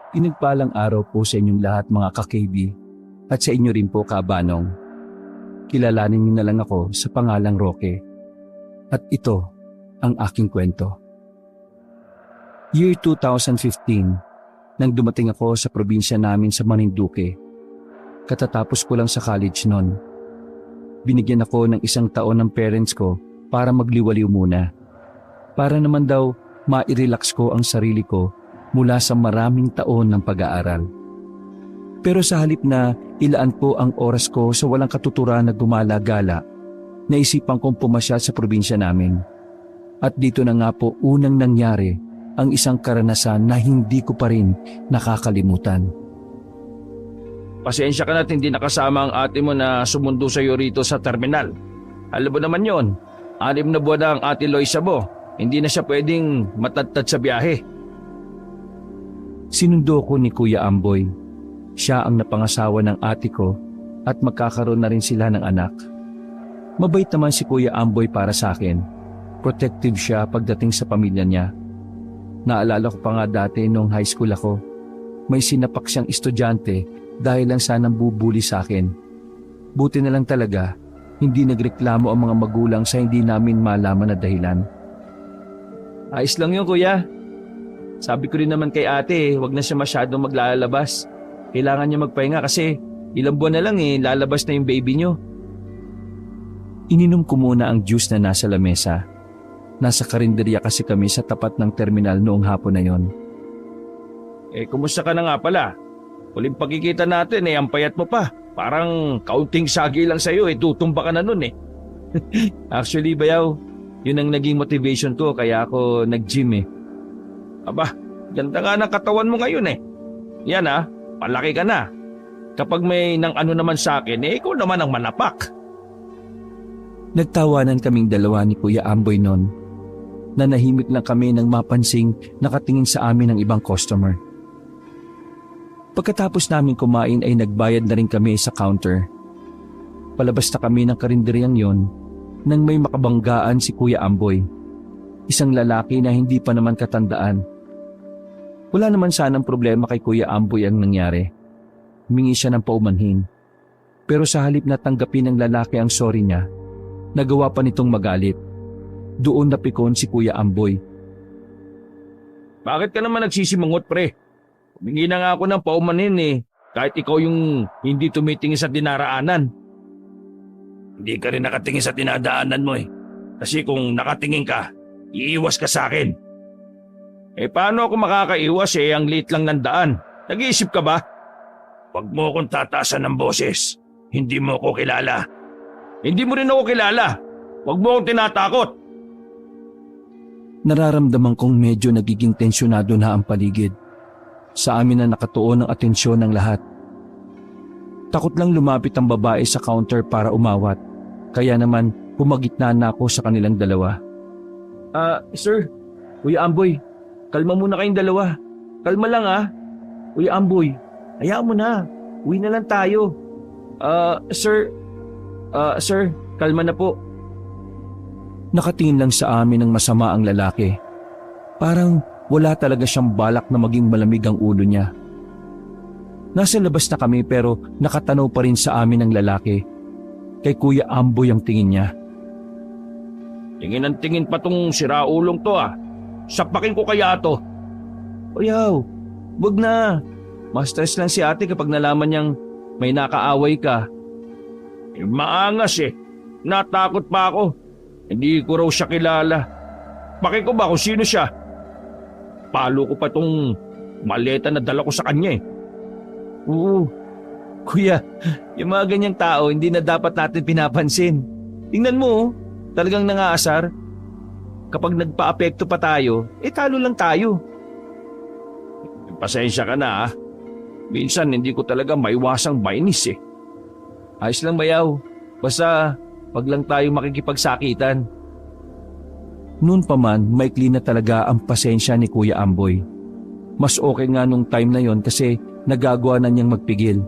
Pinagpalang araw po sa inyong lahat mga ka-KB at sa inyo rin po Kabanong. Kilalanin niyo na lang ako sa pangalang Roque. At ito ang aking kwento. Year 2015, nang dumating ako sa probinsya namin sa Marinduque. Katatapos ko lang sa college noon. Binigyan ako ng 1 taon ng parents ko para magliwaliw muna. Para naman daw ma-relax ko ang sarili ko mula sa maraming taon ng pag-aaral. Pero sa halip na ilaan ko ang oras ko sa walang katuturan na gumala-gala, naisipan kong pumasyal sa probinsya namin. At dito na nga po unang nangyari ang isang karanasan na hindi ko pa rin nakakalimutan. Pasensya ka na't hindi nakasama ang ate mo na sumundo sa iyo rito sa terminal. Alam mo naman yon, 6 na buwan na ang ate Loisa mo. Hindi na siya pwedeng matatad sa biyahe. Sinundo ko ni Kuya Amboy. Siya ang napangasawa ng ate ko at magkakaroon na rin sila ng anak. Mabait naman si Kuya Amboy para sa akin. Protective siya pagdating sa pamilya niya. Naalala ko pa nga dati nung high school ako. May sinapak siyang estudyante dahil lang sanang bubuli sa akin. Buti na lang talaga, hindi nagreklamo ang mga magulang sa hindi namin malaman na dahilan. Ayos lang yun, kuya. Sabi ko rin naman kay ate, wag na siya masyadong maglalabas. Kailangan niya magpahinga kasi ilang buwan na lang lalabas na yung baby niyo. Ininom ko muna ang juice na nasa lamesa. Nasa karinderya kasi kami sa tapat ng terminal noong hapon na yon. Kumusta ka na nga pala? Huling pagkikita natin ang payat mo pa. Parang kaunting sagi lang sa'yo tutumba ka na nun Actually, bayaw, yun ang naging motivation ko kaya ako nag-gym Aba, ganda nga ng katawan mo ngayon Yan palaki ka na. Kapag may nang ano naman sa akin, ikaw naman ang manapak. Nagtawanan kaming dalawa ni Kuya Amboy noon. Nanahimik lang kami nang mapansing nakatingin sa amin ng ibang customer. Pagkatapos namin kumain ay nagbayad na rin kami sa counter. Palabas na kami ng karinderyang yon nang may makabanggaan si Kuya Amboy. Isang lalaki na hindi pa naman katandaan. Wala naman sanang problema kay Kuya Amboy ang nangyari. Humingi siya ng paumanhin. Pero sa halip na tanggapin ng lalaki ang sorry niya, nagawa pa nitong magalit. Doon napikon si Kuya Amboy. Bakit ka naman nagsisimangot, pre? Humingi na nga ako ng paumanhin kahit ikaw yung hindi tumitingin sa dinaraanan. Hindi ka rin nakatingin sa dinadaanan mo Kasi kung nakatingin ka, iiwas ka sa akin. Paano ako makakaiwas ang liit lang ng daan? Nag-iisip ka ba? Huwag mo akong tataasan ng boses. Hindi mo ako kilala. Hindi mo rin ako kilala. Huwag mo akong tinatakot. Nararamdaman kong medyo nagiging tensyonado na ang paligid. Sa amin na nakatuon ang atensyon ng lahat. Takot lang lumapit ang babae sa counter para umawat. Kaya naman pumagitna na ako sa kanilang dalawa. Sir, Kuya Amboy, kalma muna kayong dalawa. Kalma lang Kuya Amboy, hayaan mo na. Uwi na lang tayo. Sir, kalma na po. Nakatingin lang sa amin ng masama ang lalaki. Parang wala talaga siyang balak na maging malamig ang ulo niya. Nasa labas na kami pero nakatanaw pa rin sa amin ang lalaki. Kay Kuya Amboy ang tingin niya. Tingin ang tingin pa tong siraulong to Sapakin ko kaya to. Oyaw, wag na. Ma-stress lang si ate kapag nalaman niyang may nakaaway ka. Maangas Natakot pa ako. Hindi ko raw siya kilala. Paki ko ba kung sino siya? Palo ko pa tong maleta na dala ko sa kanya Oo. Kuya, yung mga ganyang tao hindi na dapat natin pinapansin. Tingnan mo, talagang nangaasar. Kapag nagpa-apekto pa tayo, talo lang tayo. Pasensya ka na Minsan hindi ko talaga maiwasang mainis Ayos lang bayaw. Basta wag lang tayo makikipagsakitan. Noon pa man, maikli na talaga ang pasensya ni Kuya Amboy. Mas okay nga nung time na yon kasi nagagawa na niyang magpigil.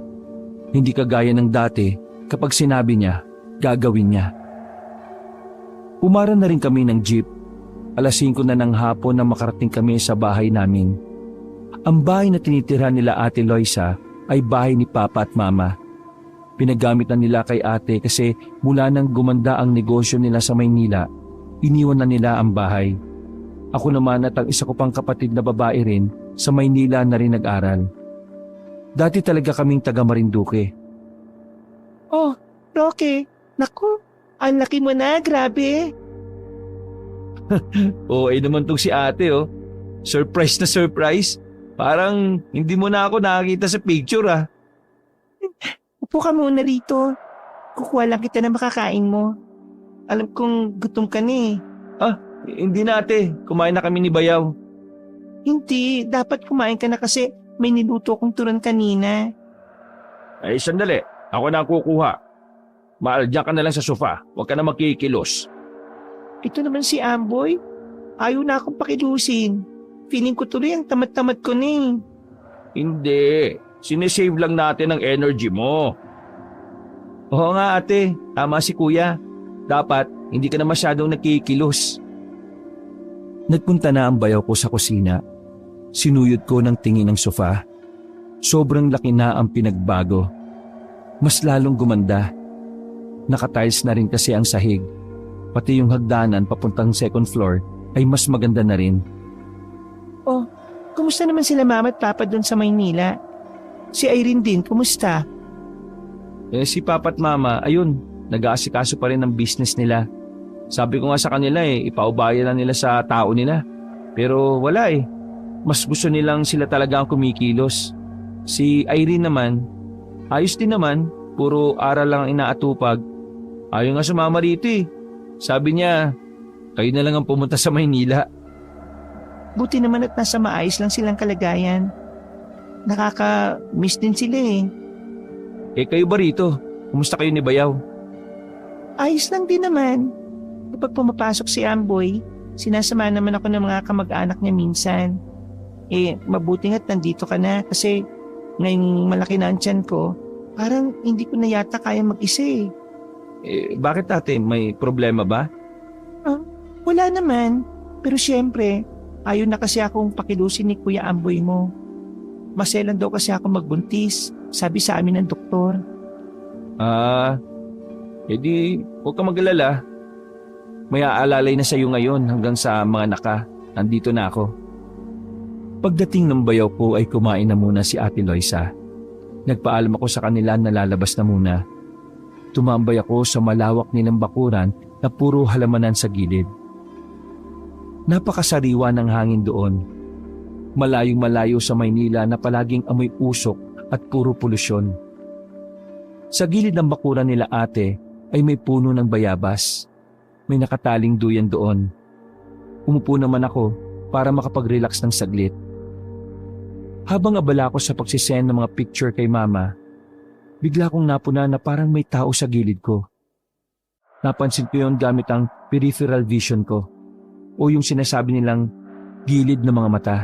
Hindi kagaya ng dati kapag sinabi niya, gagawin niya. Umara na rin kami ng jeep. 5:00 na ng hapon na makarating kami sa bahay namin. Ang bahay na tinitira nila Ate Loisa ay bahay ni Papa at Mama. Pinagamit na nila kay ate kasi mula nang gumanda ang negosyo nila sa Maynila, iniwan na nila ang bahay. Ako naman at ang isa ko pang kapatid na babae rin sa Maynila na rin nag-aral. Dati talaga kaming taga Marinduque. Oh, Roque, naku, ang laki mo na, grabe. Oo, naman tong si ate oh. Surprise na surprise. Parang hindi mo na ako nakakita sa picture ah. Upo ka muna rito. Kukuha lang kita na makakain mo. Alam kong gutom ka na eh. Hindi na ate, kumain na kami ni Bayaw. Hindi, dapat kumain ka na kasi may niluto kong turon kanina. Ay sandali, ako na ang kukuha. Diyan ka na lang sa sofa, huwag ka na magkikilos. Ito naman si Amboy. Ayaw na akong pakilusin. Feeling ko tuloy ang tamad-tamad ko na eh. Hindi, sinesave lang natin ang energy mo. Oo nga ate, tama si kuya. Dapat hindi ka na masyadong nakikilos. Nagpunta na ang bayaw ko sa kusina. Sinuyod ko ng tingin ng sofa. Sobrang laki na ang pinagbago. Mas lalong gumanda. Nakatiles na rin kasi ang sahig. Pati yung hagdanan papuntang second floor ay mas maganda na rin. Oh, kumusta naman sila mama at papa doon sa Maynila? Si Irene din, kumusta? Si Papa at Mama, ayun, nag-aasikaso pa rin ng business nila. Sabi ko nga sa kanila ipaubaya na nila sa tao nila. Pero wala mas gusto nilang sila talaga ang kumikilos. Si Irene naman, ayos din naman, puro aral lang ang inaatupag. Ayaw nga sumama rito Sabi niya, kayo na lang ang pumunta sa Maynila. Buti naman at nasa maayos lang silang kalagayan. Nakaka-miss din sila eh. Kayo ba rito? Kumusta kayo ni Bayaw? Ayos lang din naman. Kapag pumapasok si Amboy, sinasama naman ako ng mga kamag-anak niya minsan. Mabuti nga't nandito ka na kasi ngayong malaki na ang tiyan ko, parang hindi ko na yata kaya mag-isa Bakit ate? May problema ba? Wala naman. Pero syempre, ayaw na kasi akong pakilusin ni Kuya Amboy mo. Maselan daw kasi ako magbuntis, sabi sa amin ng doktor. Edi huwag ka mag-alala. May aalalay na sa iyo ngayon hanggang sa mga nandito na ako. Pagdating ng bayaw ko ay kumain na muna si Ate Loisa. Nagpaalam ako sa kanila na lalabas na muna. Tumambay ako sa malawak nilang bakuran na puro halamanan sa gilid. Napakasariwa ng hangin doon. Malayong-malayo sa Maynila na palaging amoy usok at puro polusyon. Sa gilid ng bakuran nila ate ay may puno ng bayabas. May nakataling duyan doon. Umupo naman ako para makapag-relax ng saglit. Habang abala ako sa pagsisend ng mga picture kay mama, bigla kong napuna na parang may tao sa gilid ko. Napansin ko yon gamit ang peripheral vision ko o yung sinasabi nilang gilid ng mga mata.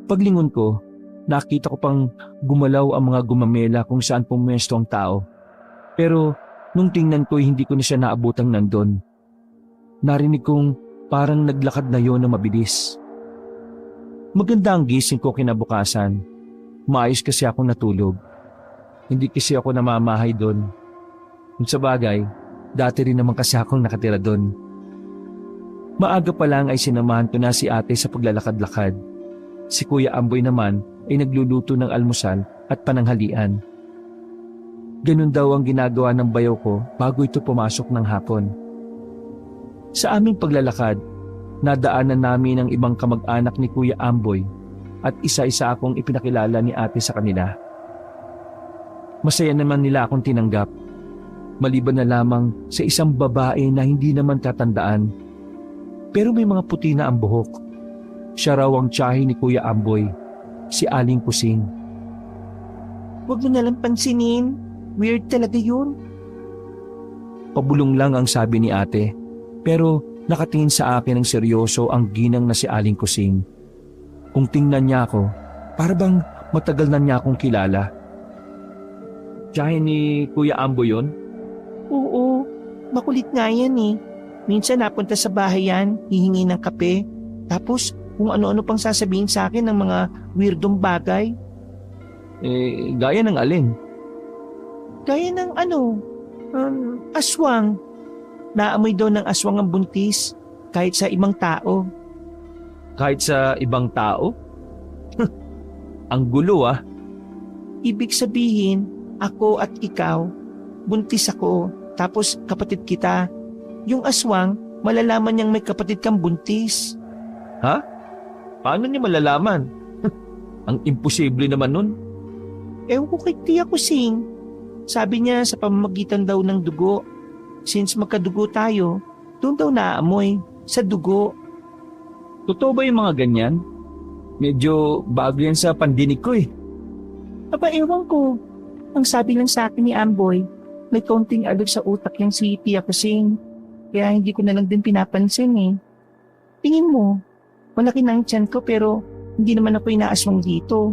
Paglingon ko, nakita ko pang gumalaw ang mga gumamela kung saan pumwesto ang tao. Pero nung tingnan ko hindi ko na siya naabutang nandun. Narinig kong parang naglakad na yon na mabilis. Maganda ang gising ko kinabukasan. Maayos kasi akong natulog. Hindi kasi ako namamahay doon. Kung sa bagay, dati rin naman kasi akong nakatira doon. Maaga pa lang ay sinamahan ko na si ate sa paglalakad-lakad. Si Kuya Amboy naman ay nagluluto ng almusal at pananghalian. Ganun daw ang ginagawa ng bayaw ko bago ito pumasok ng hapon. Sa aming paglalakad, nadaanan namin ang ibang kamag-anak ni Kuya Amboy at isa-isa akong ipinakilala ni ate sa kanila. Masaya naman nila akong tinanggap, maliban na lamang sa isang babae na hindi naman tatandaan. Pero may mga puti na ang buhok. Siya raw ang tiyahin ni Kuya Amboy, si Aling Kusing. Huwag mo nalang pansinin. Weird talaga yun. Pabulong lang ang sabi ni ate, pero nakatingin sa akin ng seryoso ang ginang na si Aling Kusing. Kung tingnan niya ako, para bang matagal na niya akong kilala. Tiyahin ni Kuya Amboy yun? Oo, makulit nga yan eh. Minsan napunta sa bahay yan, hihingi ng kape. Tapos kung ano-ano pang sasabihin sa akin ng mga weirdong bagay. Gaya ng alin? Gaya ng aswang. Naamoy daw ng aswang ang buntis kahit sa ibang tao. Kahit sa ibang tao? Ang gulo ah. Ibig sabihin, ako at ikaw, buntis ako, tapos kapatid kita. Yung aswang, malalaman niyang may kapatid kang buntis. Paano niya malalaman? Ang imposible naman nun. Ewan ko kay Tia Kusing. Sabi niya sa pamamagitan daw ng dugo. Since magkadugo tayo, doon daw naaamoy, sa dugo. Totoo ba yung mga ganyan? Medyo bago yan sa pandinig ko eh. Aba, ewan ko. Ang sabi lang sa akin ni Amboy, may kaunting alog sa utak yung si Tia Kusing. Kaya hindi ko na lang din pinapansin eh. Tingin mo, malaki na ang tiyan ko pero hindi naman ako inaaswang dito.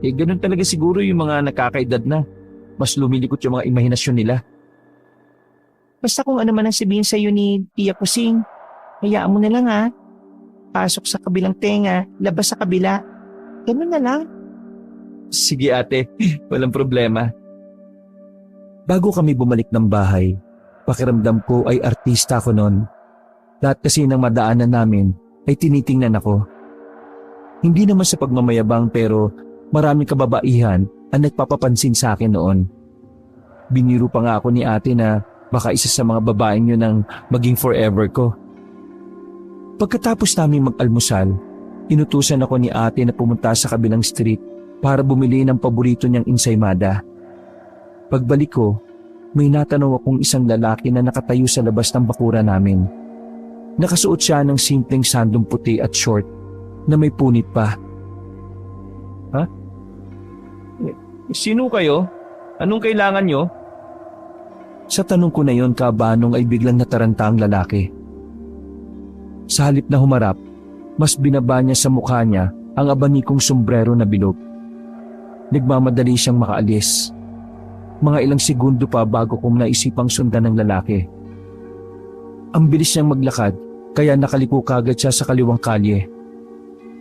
Ganun talaga siguro yung mga nakakaedad na. Mas lumilikot yung mga imahinasyon nila. Basta kung ano man ang sabihin sa'yo ni Tia Kusing, hayaan mo na lang ha. Pasok sa kabilang tenga, labas sa kabila. Ganun na lang. Sige ate, walang problema. Bago kami bumalik ng bahay, pakiramdam ko ay artista ko noon. Lahat kasi ng madaanan namin ay tinitingnan ako. Hindi naman sa pagmamayabang pero maraming kababaihan ang nagpapapansin sa akin noon. Biniro pa nga ako ni ate na baka isa sa mga babaeng yun ang maging forever ko. Pagkatapos namin mag-almusal, inutusan ako ni ate na pumunta sa kabilang street para bumili ng paborito niyang insaymada. Pagbalik ko, may natanaw akong isang lalaki na nakatayo sa labas ng bakuran namin. Nakasuot siya ng simpleng sandong puti at short na may punit pa. Sino kayo? Anong kailangan nyo? Sa tanong ko na yon, kabanong ay biglang nataranta ang lalaki. Sa halip na humarap, mas binaba niya sa mukha niya ang abanikong sombrero na bilog. Nagmamadali siyang makaalis. Mga ilang segundo pa bago ko naisipang sundan ng lalaki. Ang bilis niyang maglakad kaya nakaliko kagad siya sa kaliwang kalye.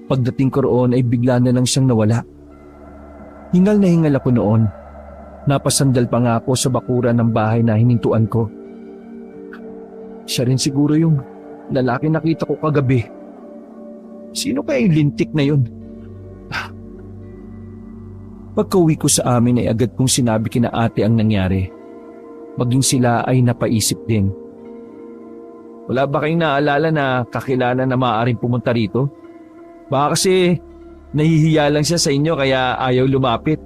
Pagdating ko roon ay bigla na lang siyang nawala. Hingal na hingal ako noon. Napasandal pa nga ako sa bakuran ng bahay na hinintuan ko. Siya rin siguro yung lalaki nakita ko kagabi. Sino kaya yung lintik na yun? Pagka-uwi ko sa amin ay agad kong sinabi kina ate ang nangyari. Maging sila ay napaisip din. Wala ba kayong naalala na kakilala na maaaring pumunta rito? Baka kasi nahihiya lang siya sa inyo kaya ayaw lumapit.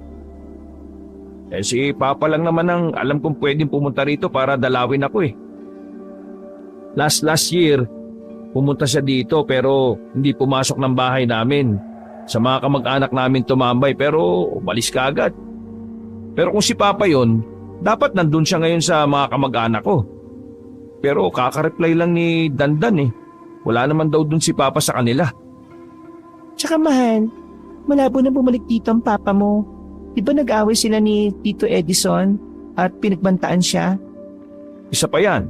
Si Papa lang naman ang alam kong pwedeng pumunta rito para dalawin ako eh. Last year, pumunta siya dito pero hindi pumasok ng bahay namin. Sa mga kamag-anak namin tumambay pero umalis ka agad. Pero kung si Papa yon, dapat nandun siya ngayon sa mga kamag-anak ko. Pero kaka-reply lang ni Dandan eh. Wala naman daw dun si Papa sa kanila. Tsaka mahal, malabo na bumalik dito ang papa mo. Di ba nag-away sila ni Tito Edison at pinagbantaan siya? Isa pa yan.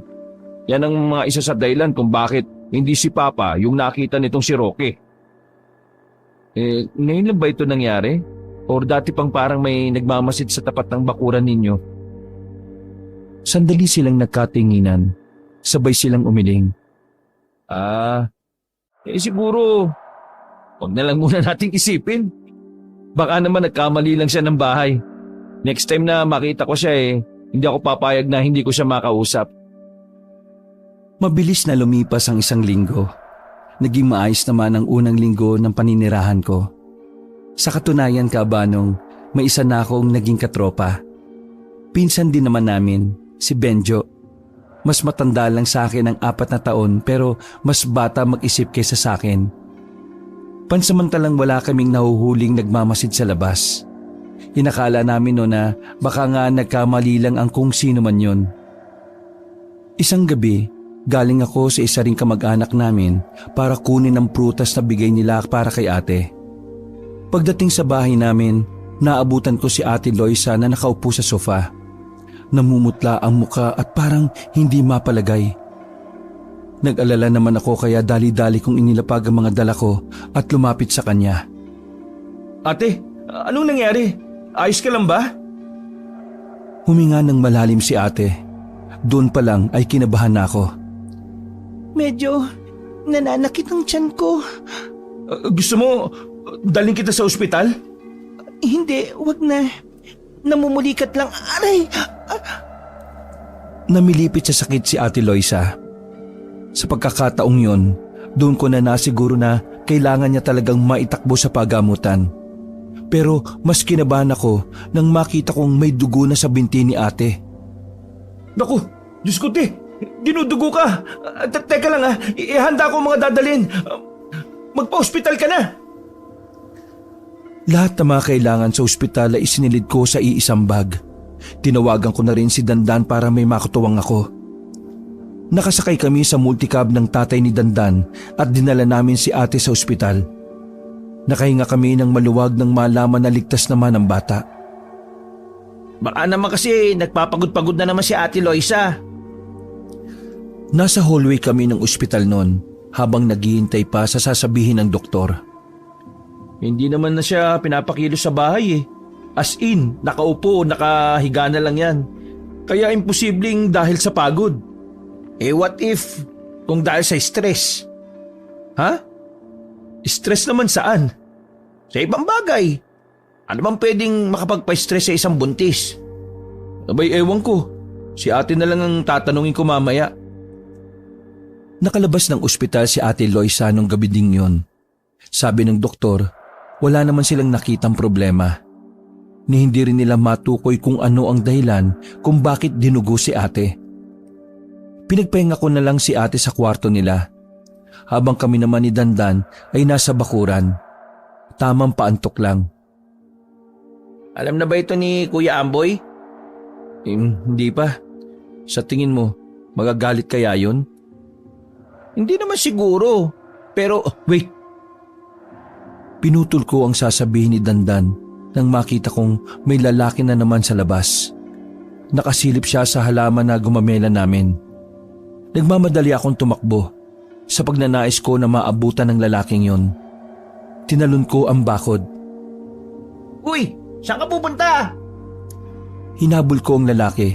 Yan ang mga isa sa dahilan kung bakit hindi si Papa yung nakita nitong si Roque. Ngayon lang ba ito nangyari? Or dati pang parang may nagmamasid sa tapat ng bakuran ninyo? Sandali silang nagkatinginan. Sabay silang umiling. Siguro, wag na lang muna nating isipin. Baka naman nagkamali lang siya ng bahay. Next time na makita ko siya hindi ako papayag na hindi ko siya makausap. Mabilis na lumipas ang isang linggo. Naging maayos naman ang unang linggo ng paninirahan ko. Sa katunayan, kabanong, may isa na akong naging katropa. Pinsan din naman namin, si Benjo. Mas matanda lang sa akin ng 4 na taon pero mas bata mag-isip kaysa sa akin. Pansamantalang wala kaming nahuhuling nagmamasid sa labas. Inakala namin no na baka nga nagkamali lang ang kung sino man yun. Isang gabi, galing ako sa isa ring kamag-anak namin para kunin ang prutas na bigay nila para kay ate. Pagdating sa bahay namin, naabutan ko si Ate Loisa na nakaupo sa sofa. Namumutla ang muka at parang hindi mapalagay. Nag-alala naman ako kaya dali-dali kong inilapag ang mga dala ko at lumapit sa kanya. Ate, anong nangyari? Ayos ka lang ba? Huminga ng malalim si ate. Doon pa lang ay kinabahan na ako. Medyo nananakit ang tiyan ko. Gusto mo dalhin kita sa ospital? Hindi, wag na. Namumulikat lang. Aray! Namilipit sa sakit si Ate Loisa. Sa pagkakataong yon, doon ko na nasiguro na kailangan niya talagang maitakbo sa pagamutan. Pero mas kinabahan ako nang makita kong may dugo na sa binti ni ate. Naku, Diyos ko te, dinudugo ka. Teka lang ihanda ko mga dadalhin. Magpa-ospital ka na. Lahat ng mga kailangan sa ospital ay isinilid ko sa iisang bag. Tinawagan ko na rin si Dandan para may makatuwang ako. Nakasakay kami sa multicab ng tatay ni Dandan at dinala namin si ate sa ospital. Nakahinga kami ng maluwag nang malaman na ligtas naman ang bata. Baka naman kasi nagpapagod-pagod na naman si Ate Loisa. Nasa hallway kami ng ospital noon habang naghihintay pa sa sasabihin ng doktor. Hindi naman na siya pinapakilos sa bahay eh. As in, nakaupo, nakahiga na lang yan. Kaya imposibleng dahil sa pagod. What if kung dahil sa stress? Ha? Stress naman saan? Sa ibang bagay. Ano bang pwedeng makapagpa-stress sa isang buntis? Abay ewan ko. Si ate na lang ang tatanungin ko mamaya. Nakalabas ng ospital si Ate Loisa nung gabi ding yon. Sabi ng doktor, wala naman silang nakitang problema. Ni hindi rin nila matukoy kung ano ang dahilan kung bakit dinugo si ate. Pinagpahinga ko na lang si ate sa kwarto nila. Habang kami naman ni Dandan ay nasa bakuran. Tamang paantok lang. Alam na ba ito ni Kuya Amboy? Hindi pa. Sa tingin mo, magagalit kaya yun? Hindi naman siguro. Pero wait. Pinutol ko ang sasabihin ni Dandan nang makita kong may lalaki na naman sa labas. Nakasilip siya sa halaman na gumamela namin. Nagmamadali akong tumakbo sa pagnanais ko na maabutan ng lalaking yon. Tinalon ko ang bakod. Uy! Saan ka pupunta? Hinabol ko ang lalaki.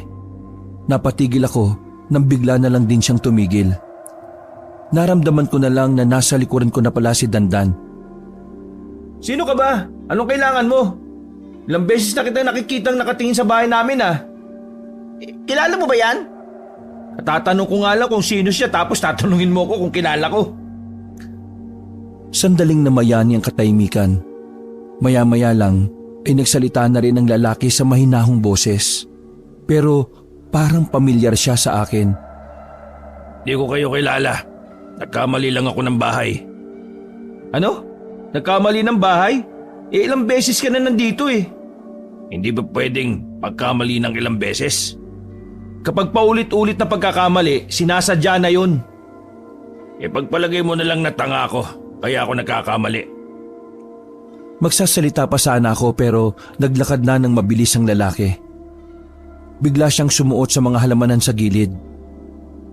Napatigil ako nang bigla na lang din siyang tumigil. Naramdaman ko na lang na nasa likuran ko na pala si Dandan. Sino ka ba? Anong kailangan mo? Ilang beses na kita nakikitang nakatingin sa bahay namin Kilala mo ba yan? Tatanong ko nga lang kung sino siya tapos tatanungin mo ko kung kilala ko. Sandaling namayani ang katahimikan. Maya-maya lang ay nagsalita na rin ang lalaki sa mahinahong boses. Pero parang pamilyar siya sa akin. Di ko kayo kilala. Nagkamali lang ako ng bahay. Ano? Nagkamali ng bahay? Ilang beses ka na nandito Hindi ba pwedeng pagkamali ng ilang beses? Kapag paulit-ulit na pagkakamali, sinasadya na yun. Pagpalagay mo na lang na tanga ako, kaya ako nagkakamali. Magsasalita pa sana ako pero naglakad na ng mabilis ang lalaki. Bigla siyang sumuot sa mga halamanan sa gilid.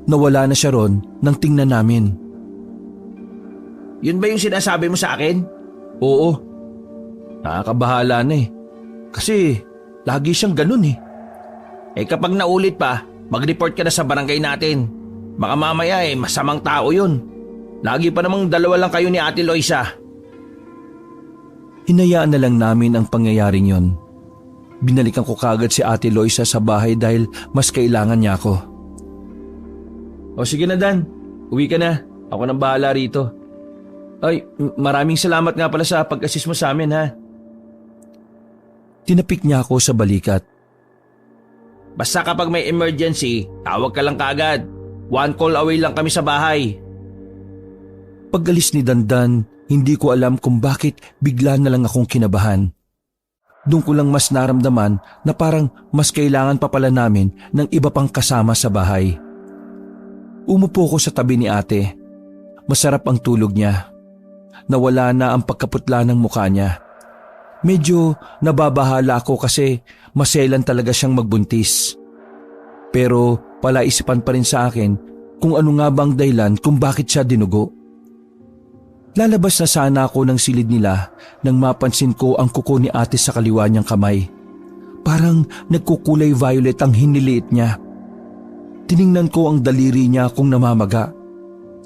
Nawala na siya ron nang tingnan namin. Yun ba yung sinasabi mo sa akin? Oo. Nakakabahala na Kasi lagi siyang ganun Kapag naulit pa, mag-report ka na sa barangay natin. Baka mamaya masamang tao yun. Lagi pa namang dalawa lang kayo ni Ate Loisa. Hinayaan na lang namin ang pangyayaring yon. Binalikan ko kagad si Ate Loisa sa bahay dahil mas kailangan niya ako. O sige na Dan, uwi ka na. Ako nang bahala rito. Ay, maraming salamat nga pala sa pag-assist mo sa amin Tinapik niya ako sa balikat. Basta kapag may emergency, tawag ka lang kaagad. 1 call away lang kami sa bahay. Pag-alis ni Dandan, hindi ko alam kung bakit bigla na lang akong kinabahan. Doon ko lang mas naramdaman na parang mas kailangan pa pala namin ng iba pang kasama sa bahay. Umupo ko sa tabi ni ate. Masarap ang tulog niya. Nawala na ang pagkaputla ng mukha niya. Medyo nababahala ako kasi maselan talaga siyang magbuntis. Pero palaisipan pa rin sa akin kung ano nga bang dahilan kung bakit siya dinugo. Lalabas na sana ako ng silid nila nang mapansin ko ang kuko ni ate sa kaliwa niyang kamay. Parang nagkukulay violet ang hiniliit niya. Tiningnan ko ang daliri niya kung namamaga.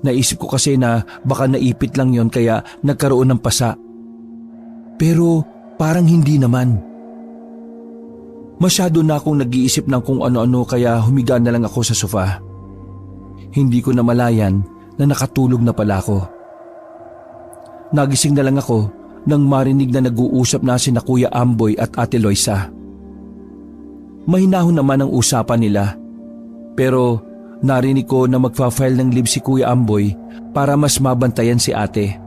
Naisip ko kasi na baka naipit lang yon kaya nagkaroon ng pasa. Pero parang hindi naman. Masyado na akong nag-iisip ng kung ano-ano kaya humiga na lang ako sa sofa. Hindi ko namalayan na nakatulog na pala ako. Nagising na lang ako nang marinig na nag-uusap na sina Kuya Amboy at Ate Loisa. Mahinahon naman ang usapan nila. Pero narinig ko na magfa-file ng leave si Kuya Amboy para mas mabantayan si ate.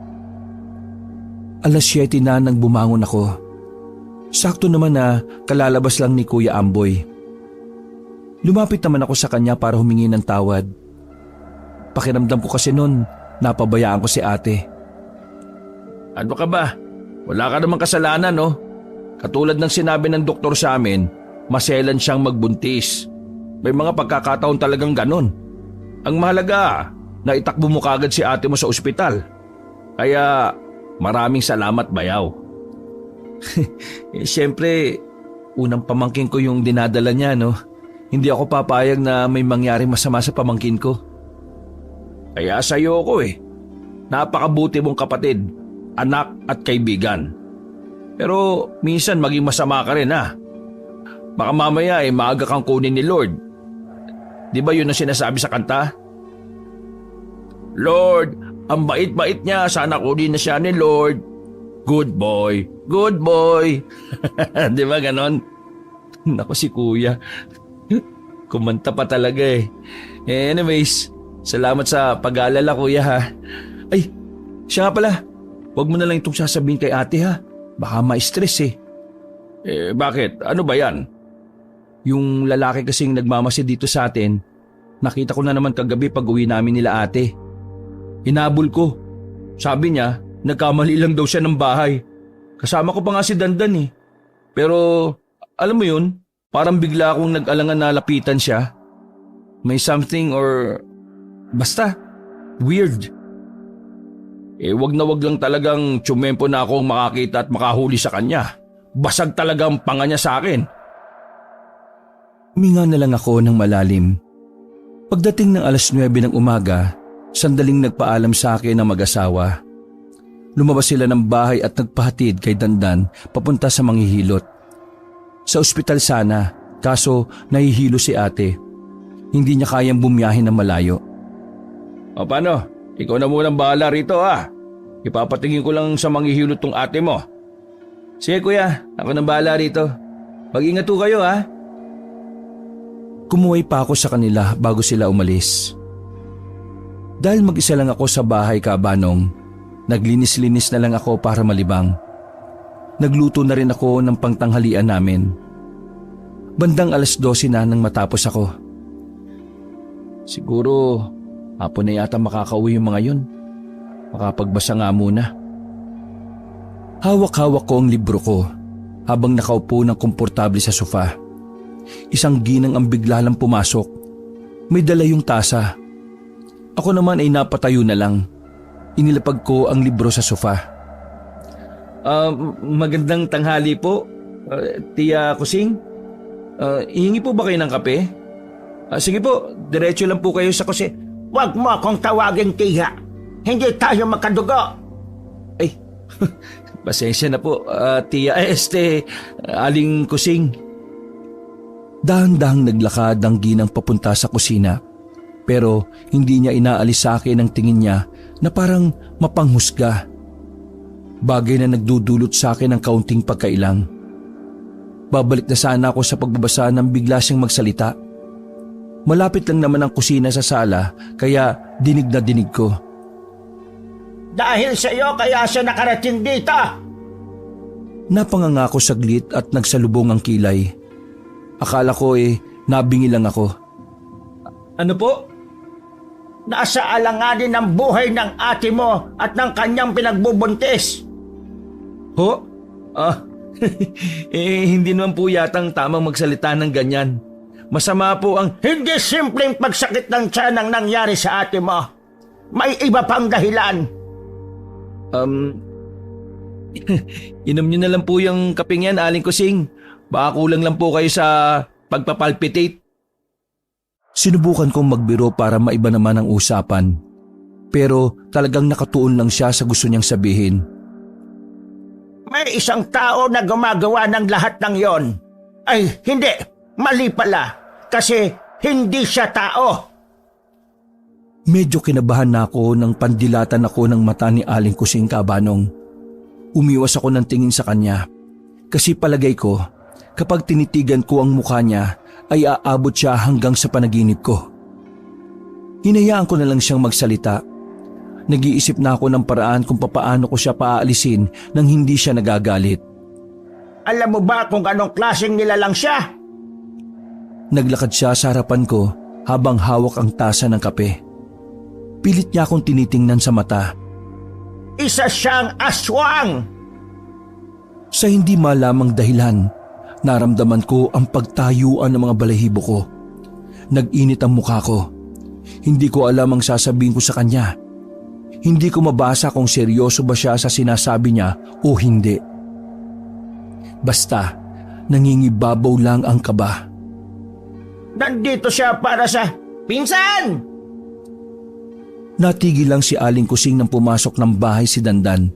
7:00 na nang bumangon ako. Sakto naman na kalalabas lang ni Kuya Amboy. Lumapit naman ako sa kanya para humingi ng tawad. Pakiramdam ko kasi noon napabayaan ko si ate. Ano ka ba? Wala ka namang kasalanan, no? Katulad ng sinabi ng doktor sa amin, maselan siyang magbuntis. May mga pagkakataon talagang ganon. Ang mahalaga, naitakbo mo kagad si ate mo sa ospital. Kaya maraming salamat, bayaw. Siyempre, unang pamangkin ko yung dinadala niya, no? Hindi ako papayag na may mangyari masama sa pamangkin ko. Kaya sa'yo ako eh. Napakabuti mong kapatid, anak at kaibigan. Pero minsan maging masama ka rin ha. Baka mamaya maaga kang kunin ni Lord. Di ba yun ang sinasabi sa kanta? Lord, ang bait-bait niya, sana kunin na siya ni Lord. Good boy, good boy. Di ba ganon? Naku si kuya. Kumanta pa talaga eh. Anyways, salamat sa pag-aalala kuya ha. Ay, siya nga pala. Huwag mo na lang itong sasabihin kay ate ha. Baka ma-stress eh. Bakit? Ano ba yan? Yung lalaki kasing nagmamasid dito sa atin, nakita ko na naman kagabi pag uwi namin nila ate. Hinabol ko. Sabi niya, nagkamali lang daw siya ng bahay. Kasama ko pa nga si Dandan eh. Pero, alam mo yun, parang bigla akong nag-alangan na lapitan siya. May something or basta, weird. Wag na wag lang talagang tsumempo na akong makakita at makahuli sa kanya. Basag talaga ang panga niya sa akin. Huminga na lang ako ng malalim. Pagdating ng 9:00 ng umaga, sandaling nagpaalam sa akin ang mag-asawa. Lumabas sila ng bahay at nagpahatid kay Dandan papunta sa manghihilot. Sa ospital sana, kaso nahihilo si ate. Hindi niya kayang bumiyahin ng malayo. O paano? Ikaw na munang bahala rito ha. Ipapatingin ko lang sa manghihilot tong ate mo. Sige kuya, ako nang bahala rito. Mag-ingat po kayo ha. Kumuhay pa ako sa kanila bago sila umalis. Dahil mag-isa lang ako sa bahay kabanong, naglinis-linis na lang ako para malibang. Nagluto na rin ako ng pangtanghalian namin. Bandang 12:00 na nang matapos ako. Siguro, hapon na yata makakauwi yung mga yun. Makapagbasa nga muna. Hawak-hawak ko ang libro ko habang nakaupo ng komportable sa sofa. Isang ginang ang bigla lang pumasok. May dala yung tasa. Ako naman ay napatayo na lang. Inilapag ko ang libro sa sofa. Magandang tanghali po, Tia Kusing. Ihingi po ba kayo ng kape? Sige po, diretso lang po kayo sa kusi. Huwag mo akong tawagin, Tiya. Hindi tayo makadugo. Ay, pasensya na po, Tia. Aling Kusing. Dahan-dahang naglakad ang ginang papunta sa kusina. Pero hindi niya inaalis sa akin ang tingin niya na parang mapanghusga. Bagay na nagdudulot sa akin ng kaunting pagkailang. Babalik na sana ako sa pagbabasa nang bigla siyang magsalita. Malapit lang naman ang kusina sa sala kaya dinig na dinig ko. Dahil sa iyo kaya siya nakarating dito. Napanganga ako saglit at nagsalubong ang kilay. Akala ko nabingi lang ako. Ano po? Nasa alanganin ang buhay ng ate mo at ng kanyang pinagbubuntis. Ho? Hindi naman po yatang tamang magsalita ng ganyan. masama po ang... Hindi simpleng pagsakit ng tiyan ang nangyari sa ate mo. May iba pang dahilan. Inom nyo na lang po yung kapeng yan, Aling Kusing. Baka kulang lang po kayo sa pagpapalpitate. Sinubukan kong magbiro para maiba naman ang usapan. Pero talagang nakatuon lang siya sa gusto niyang sabihin. May isang tao na gumagawa ng lahat ng yon. Ay, hindi. Mali pala. Kasi hindi siya tao. Medyo kinabahan na ako nang pandilatan ako ng mata ni Aling Kusing, Kabanong. Umiwas ako ng tingin sa kanya. Kasi palagay ko, kapag tinitigan ko ang mukha niya, ay aabot siya hanggang sa panaginip ko. Hinayaan ko na lang siyang magsalita. Nag-iisip na ako ng paraan kung papaano ko siya paaalisin nang hindi siya nagagalit. Alam mo ba kung anong klaseng nilalang siya? Naglakad siya sa harapan ko habang hawak ang tasa ng kape. Pilit niya akong tinitingnan sa mata. Isa siyang aswang! Sa hindi malamang dahilan, naramdaman ko ang pagtayuan ng mga balahibo ko. Nag-init ang mukha ko. Hindi ko alam ang sasabihin ko sa kanya. Hindi ko mabasa kung seryoso ba siya sa sinasabi niya o hindi. Basta, nangingibabaw lang ang kaba. Nandito siya para sa... Pinsan! Natigil lang si Aling Kusing nang pumasok ng bahay si Dandan.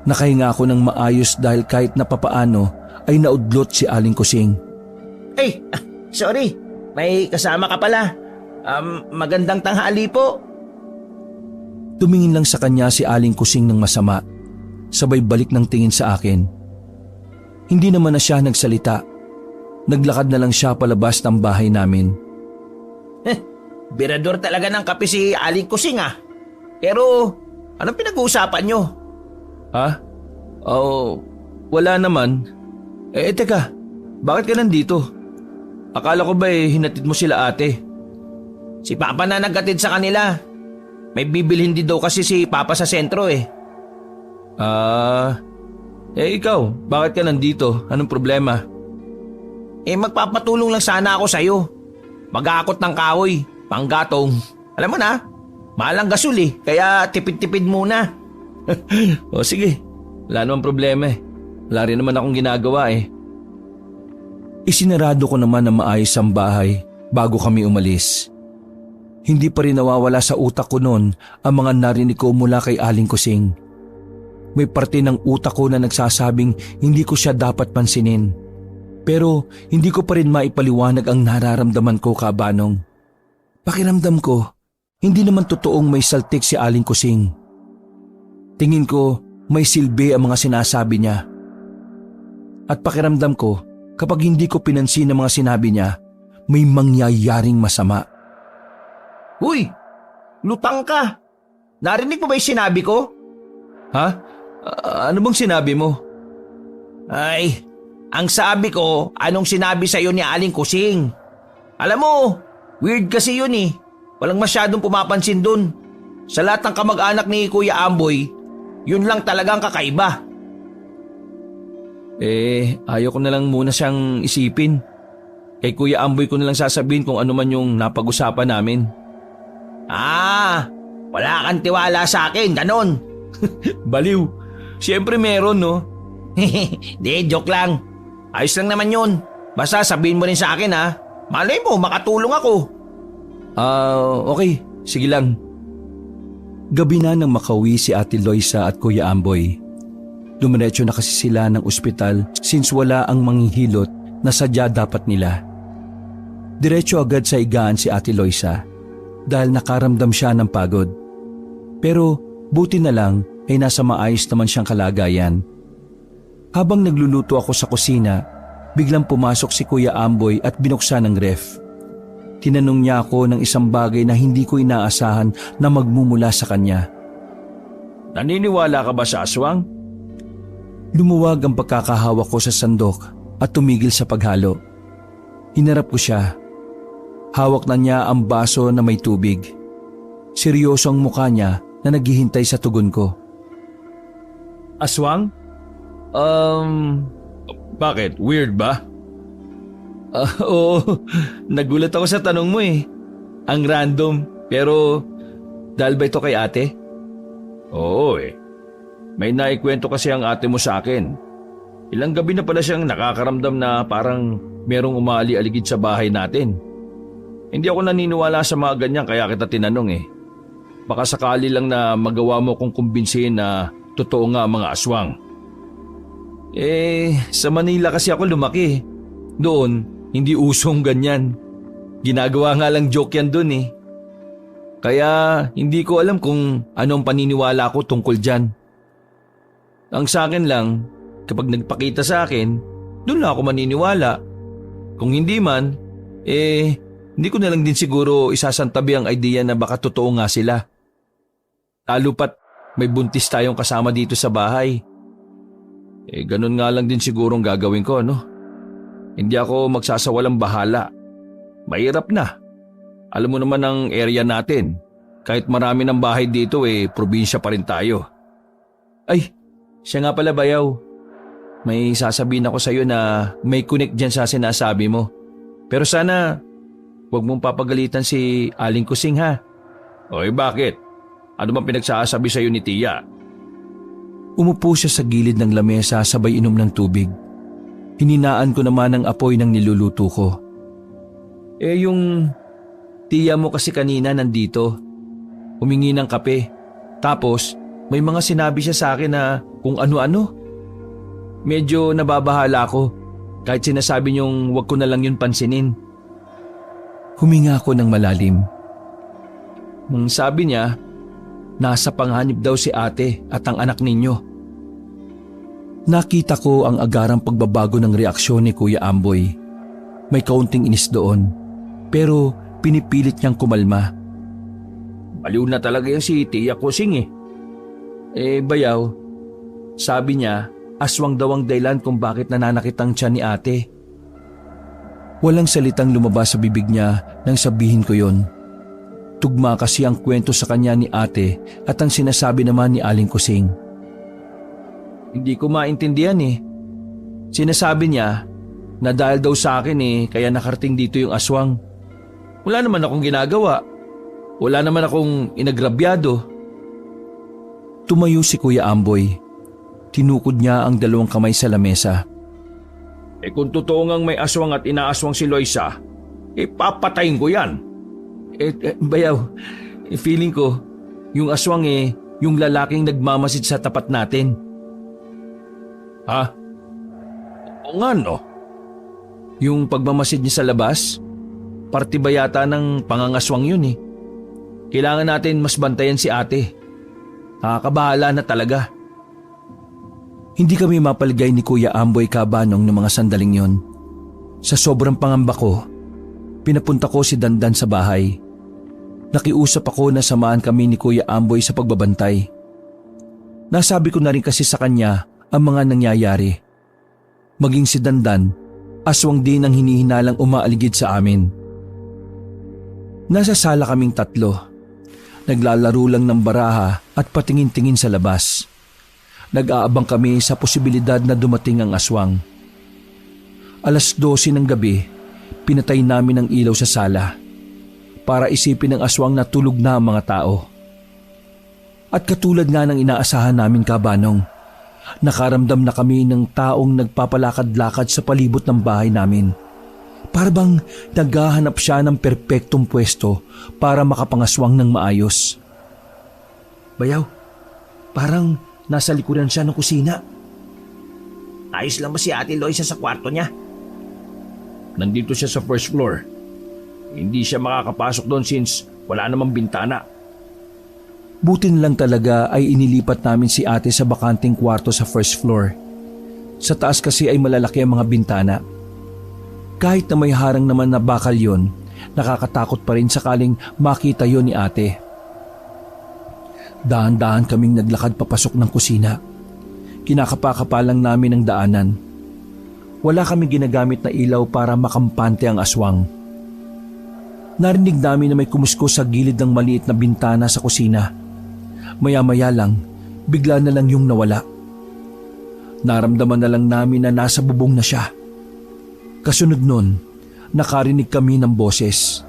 Nakahinga ako ng maayos dahil kahit napapaano ay naudlot si Aling Kusing. Sorry. May kasama ka pala. Magandang tanghali po. Tumingin lang sa kanya si Aling Kusing ng masama, sabay balik ng tingin sa akin. Hindi naman na siya nagsalita. Naglakad na lang siya palabas ng bahay namin. Birador talaga ng kape si Aling Kusing ah. Pero, anong pinag-uusapan nyo? Ha? Wala naman. Teka, bakit ka nandito? Akala ko ba hinatid mo sila ate? Si Papa na naghatid sa kanila. May bibilhin din daw kasi si Papa sa sentro eh. Ikaw, bakit ka nandito? Anong problema? Magpapatulong lang sana ako sa'yo. Mag-aakot ng kahoy, panggatong. Alam mo na, mahal ang gasol eh, kaya tipid-tipid muna. O sige, wala namang problema eh. Wala rin naman akong ginagawa eh. Isinarado ko naman na maayos ang bahay bago kami umalis. Hindi pa rin nawawala sa utak ko noon ang mga narinig ko mula kay Aling Kusing. May parte ng utak ko na nagsasabing hindi ko siya dapat pansinin. Pero hindi ko pa rin maipaliwanag ang nararamdaman ko, Kabanong. Pakiramdam ko, hindi naman totoong may saltik si Aling Kusing. Tingin ko may silbi ang mga sinasabi niya. At pakiramdam ko, kapag hindi ko pinansin ang mga sinabi niya, may mangyayaring masama. Uy, lutang ka. Narinig mo ba yung sinabi ko? Ha? Ano bang sinabi mo? Ay, ang sabi ko, anong sinabi sa'yo ni Aling Kusing? Alam mo, weird kasi yun eh. Walang masyadong pumapansin dun. Sa lahat ng kamag-anak ni Kuya Amboy, yun lang talagang kakaiba. Ayaw ko na lang muna siyang isipin. Kay Kuya Amboy ko na lang sasabihin kung ano man yung napag-usapan namin. Wala kang tiwala sa akin, ganon. Baliw. Siyempre meron, no? Di, joke lang. Ayos lang naman yun. Basta sabihin mo rin sa akin ha. Malay mo, makatulong ako. Okay. Sige lang. Gabi na nang makauwi si Ate Loisa at Kuya Amboy. Dumiretso na kasi sila ng ospital since wala ang manghihilot na sadya dapat nila. Diretso agad sa igaan si Ate Loisa dahil nakaramdam siya ng pagod. Pero buti na lang ay nasa maayos naman siyang kalagayan. Habang nagluluto ako sa kusina, biglang pumasok si Kuya Amboy at binuksan ang ref. Tinanong niya ako ng isang bagay na hindi ko inaasahan na magmumula sa kanya. Naniniwala ka ba sa aswang? Lumuwag ang pagkakahawak ko sa sandok at tumigil sa paghalo. Hinarap ko siya. Hawak na niya ang baso na may tubig. Seryoso ang mukha niya na naghihintay sa tugon ko. Aswang? Bakit? Weird ba? Oo, nagulat ako sa tanong mo eh. Ang random, pero dahil ba ito kay ate? Oo eh. May naikwento kasi ang ate mo sa akin. Ilang gabi na pala siyang nakakaramdam na parang merong umaali-aligid sa bahay natin. Hindi ako naniniwala sa mga ganyan kaya kita tinanong eh. Baka sakali lang na magawa mo kong kumbinsihin na totoo nga ang mga aswang. Sa Manila kasi ako lumaki. Doon, hindi usong ganyan. Ginagawa nga lang joke yan doon eh. Kaya hindi ko alam kung anong paniniwala ko tungkol dyan. Ang sa akin lang, kapag nagpakita sa akin, doon lang ako maniniwala. Kung hindi man, hindi ko na lang din siguro isasantabi ang idea na baka totoo nga sila. Lalo pat may buntis tayong kasama dito sa bahay. Ganun nga lang din siguro ang gagawin ko, no? Hindi ako magsasawalang bahala. Mahirap na. Alam mo naman ang area natin. Kahit marami ng bahay dito probinsya pa rin tayo. Ay, siya nga pala Bayaw. May sasabihin ako sa'yo na may connect dyan sa sinasabi mo. Pero sana, huwag mong papagalitan si Aling Kusing ha. Oy, bakit? Ano bang pinagsasabi sa'yo ni Tia? Umupo siya sa gilid ng lamesa sabay inom ng tubig. Hininaan ko naman ang apoy ng niluluto ko. Yung tiya mo kasi kanina nandito. Humingi ng kape. Tapos may mga sinabi siya sa akin na kung ano-ano. Medyo nababahala ako kahit sinasabi niyong wag ko na lang yun pansinin. Huminga ako ng malalim. Nang sabi niya, nasa panganib daw si ate at ang anak ninyo. Nakita ko ang agarang pagbabago ng reaksyon ni Kuya Amboy. May kaunting inis doon, pero pinipilit niyang kumalma. Baliw na talaga yan si Tia Kusing Bayaw, sabi niya, aswang daw ang dahilan kung bakit nananakit ang tiyan ni ate. Walang salitang lumabas sa bibig niya nang sabihin ko yon. Tugma kasi ang kwento sa kanya ni ate at ang sinasabi naman ni Aling Kusing. Hindi ko maintindihan Sinasabi niya na dahil daw sa akin kaya nakarating dito yung aswang. Wala naman akong ginagawa. Wala naman akong inagrabyado. Tumayo si Kuya Amboy. Tinukod niya ang dalawang kamay sa lamesa. Kung totoo ngang may aswang at inaaswang si Loisa, papatayin ko yan. Bayaw, feeling ko, yung aswang yung lalaking nagmamasid sa tapat natin. Ha? O nga no? Yung pagmamasid niya sa labas, parte ba yata ng pangangaswang yun Kailangan natin mas bantayan si ate. Nakakabahala na talaga. Hindi kami mapaligay ni Kuya Amboy Kabanong ng mga sandaling yon. Sa sobrang pangamba ko, pinapunta ko si Dandan sa bahay. Nakiusap ako na samahan kami ni Kuya Amboy sa pagbabantay. Nasabi ko na rin kasi sa kanya ang mga nangyayari. Maging si Dandan, aswang din ang hinihinalang umaaligid sa amin. Nasa sala kaming tatlo. Naglalaro lang ng baraha at patingin-tingin sa labas. Nag-aabang kami sa posibilidad na dumating ang aswang. 12:00 ng gabi, pinatay namin ang ilaw sa sala para isipin ng aswang na tulog na ang mga tao. At katulad nga ng inaasahan namin Kabanong, nakaramdam na kami ng taong nagpapalakad-lakad sa palibot ng bahay namin. Para bang naghahanap siya ng perpektong pwesto para makapangaswang ng maayos. Bayaw, parang nasa likuran siya ng kusina. Ayos lang ba si Ate Loisa sa kwarto niya? Nandito siya sa first floor. Hindi siya makakapasok doon since wala namang bintana. Butin lang talaga ay inilipat namin si ate sa bakanting kwarto sa first floor. Sa taas kasi ay malalaki ang mga bintana. Kahit na may harang naman na bakal yon, nakakatakot pa rin sakaling makita yon ni ate. Dahan-dahan kaming naglakad papasok ng kusina. Kinakapa-kapa lang namin ang daanan. Wala kaming ginagamit na ilaw para makampante ang aswang. Narinig namin na may kumuskos sa gilid ng maliit na bintana sa kusina. Maya-maya lang, bigla na lang yung nawala. Naramdaman na lang namin na nasa bubong na siya. Kasunod nun, nakarinig kami ng boses.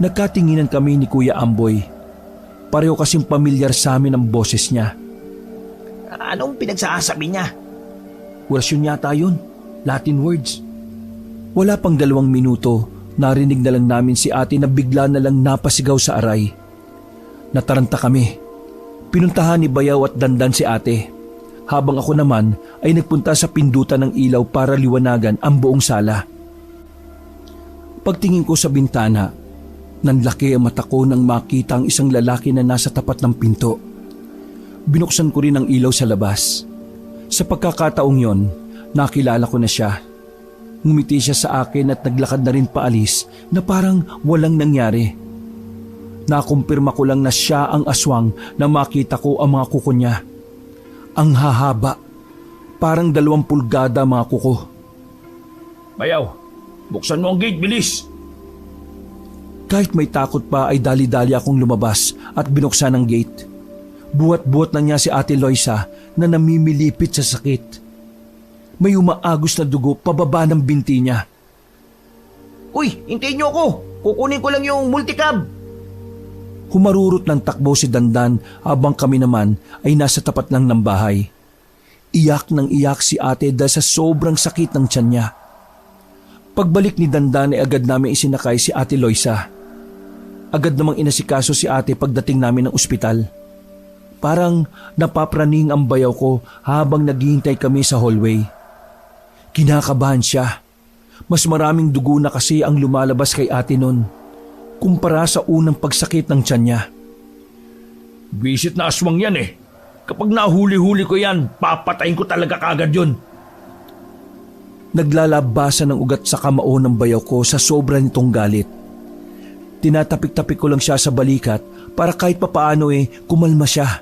Nagkatinginan kami ni Kuya Amboy. Pareho kasing pamilyar sa amin ang boses niya. Anong pinagsasabi niya? Orasyon yata yun. Latin words. Wala pang 2 minuto, narinig na lang namin si ate na bigla na lang napasigaw sa aray. Nataranta kami. Pinuntahan ni Bayaw at Dandan si ate. Habang ako naman ay nagpunta sa pindutan ng ilaw para liwanagan ang buong sala. Pagtingin ko sa bintana, nanlaki ang mata ko nang makita ang isang lalaki na nasa tapat ng pinto. Binuksan ko rin ang ilaw sa labas. Sa pagkakataong yon, nakilala ko na siya. Ngumiti siya sa akin at naglakad na rin paalis na parang walang nangyari. Nakumpirma ko lang na siya ang aswang na makita ko ang mga kuko niya. Ang hahaba, parang 2 pulgada mga kuko. Bayaw, buksan mo ang gate, bilis! Kahit may takot pa ay dali-dali akong lumabas at binuksan ang gate. Buhat-buhat na niya si Ate Loisa na namimilipit sa sakit. May umaagos na dugo pababa ng binti niya. Uy, hintayin niyo ako! Kukunin ko lang yung multicab! Humarurot ng takbo si Dandan habang kami naman ay nasa tapat lang ng bahay. Iyak ng iyak si ate dahil sa sobrang sakit ng tiyan niya. Pagbalik ni Dandan ay agad namin isinakay si Ate Loisa. Agad namang inasikaso si ate pagdating namin ng ospital. Parang napapraning ang bayaw ko habang naghihintay kami sa hallway. Kinakabahan siya. Mas maraming dugo na kasi ang lumalabas kay ate nun kumpara sa unang pagsakit ng tiyan niya. Visit na aswang yan eh. Kapag nahuli-huli ko yan, papatayin ko talaga kagad yun. Naglalabasan ng ugat sa kamao ng bayaw ko sa sobra nitong galit. Tinatapik-tapik ko lang siya sa balikat para kahit papaano kumalma siya.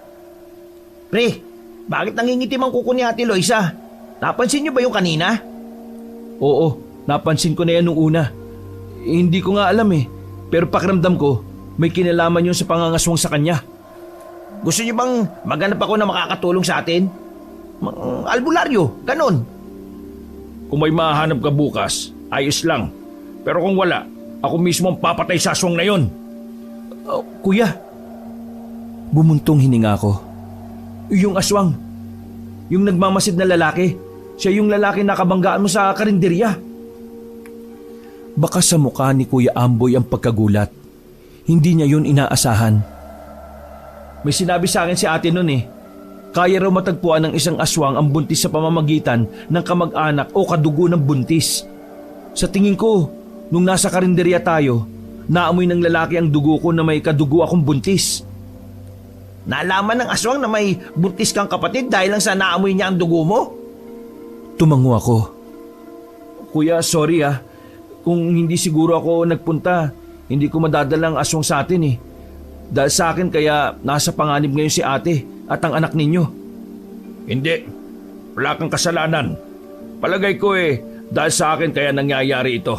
Pre, bakit nangingitim ang kuko ni Ate Loisa? Napansin niyo ba yung kanina? Oo, napansin ko na yan nung una. Hindi ko nga alam pero pakiramdam ko may kinalaman yun sa pangangaswang sa kanya. Gusto niyo bang maghanap ako na makakatulong sa atin? Albularyo, ganon. Kung may mahanap ka bukas, ayos lang. Pero kung wala, ako mismo ang papatay sa aswang na yun. Kuya, bumuntong hininga ko. Yung aswang, yung nagmamasid na lalaki, siya yung lalaki na kabanggaan mo sa karinderya. Baka sa mukha ni Kuya Amboy ang pagkagulat. Hindi niya yun inaasahan. May sinabi sa akin si ate nun Kaya raw matagpuan ng isang aswang ang buntis sa pamamagitan ng kamag-anak o kadugo ng buntis. Sa tingin ko, nung nasa karinderya tayo, naamoy ng lalaki ang dugo ko na may kadugo akong buntis. Nalaman ng aswang na may buntis kang kapatid dahil lang sa naamoy niya ang dugo mo? Tumango ako. Kuya, sorry Kung hindi siguro ako nagpunta, hindi ko madadala ang aswang sa atin Dahil sa akin kaya nasa panganib ngayon si ate at ang anak ninyo. Hindi. Wala kang kasalanan. Palagay ko dahil sa akin kaya nangyayari ito.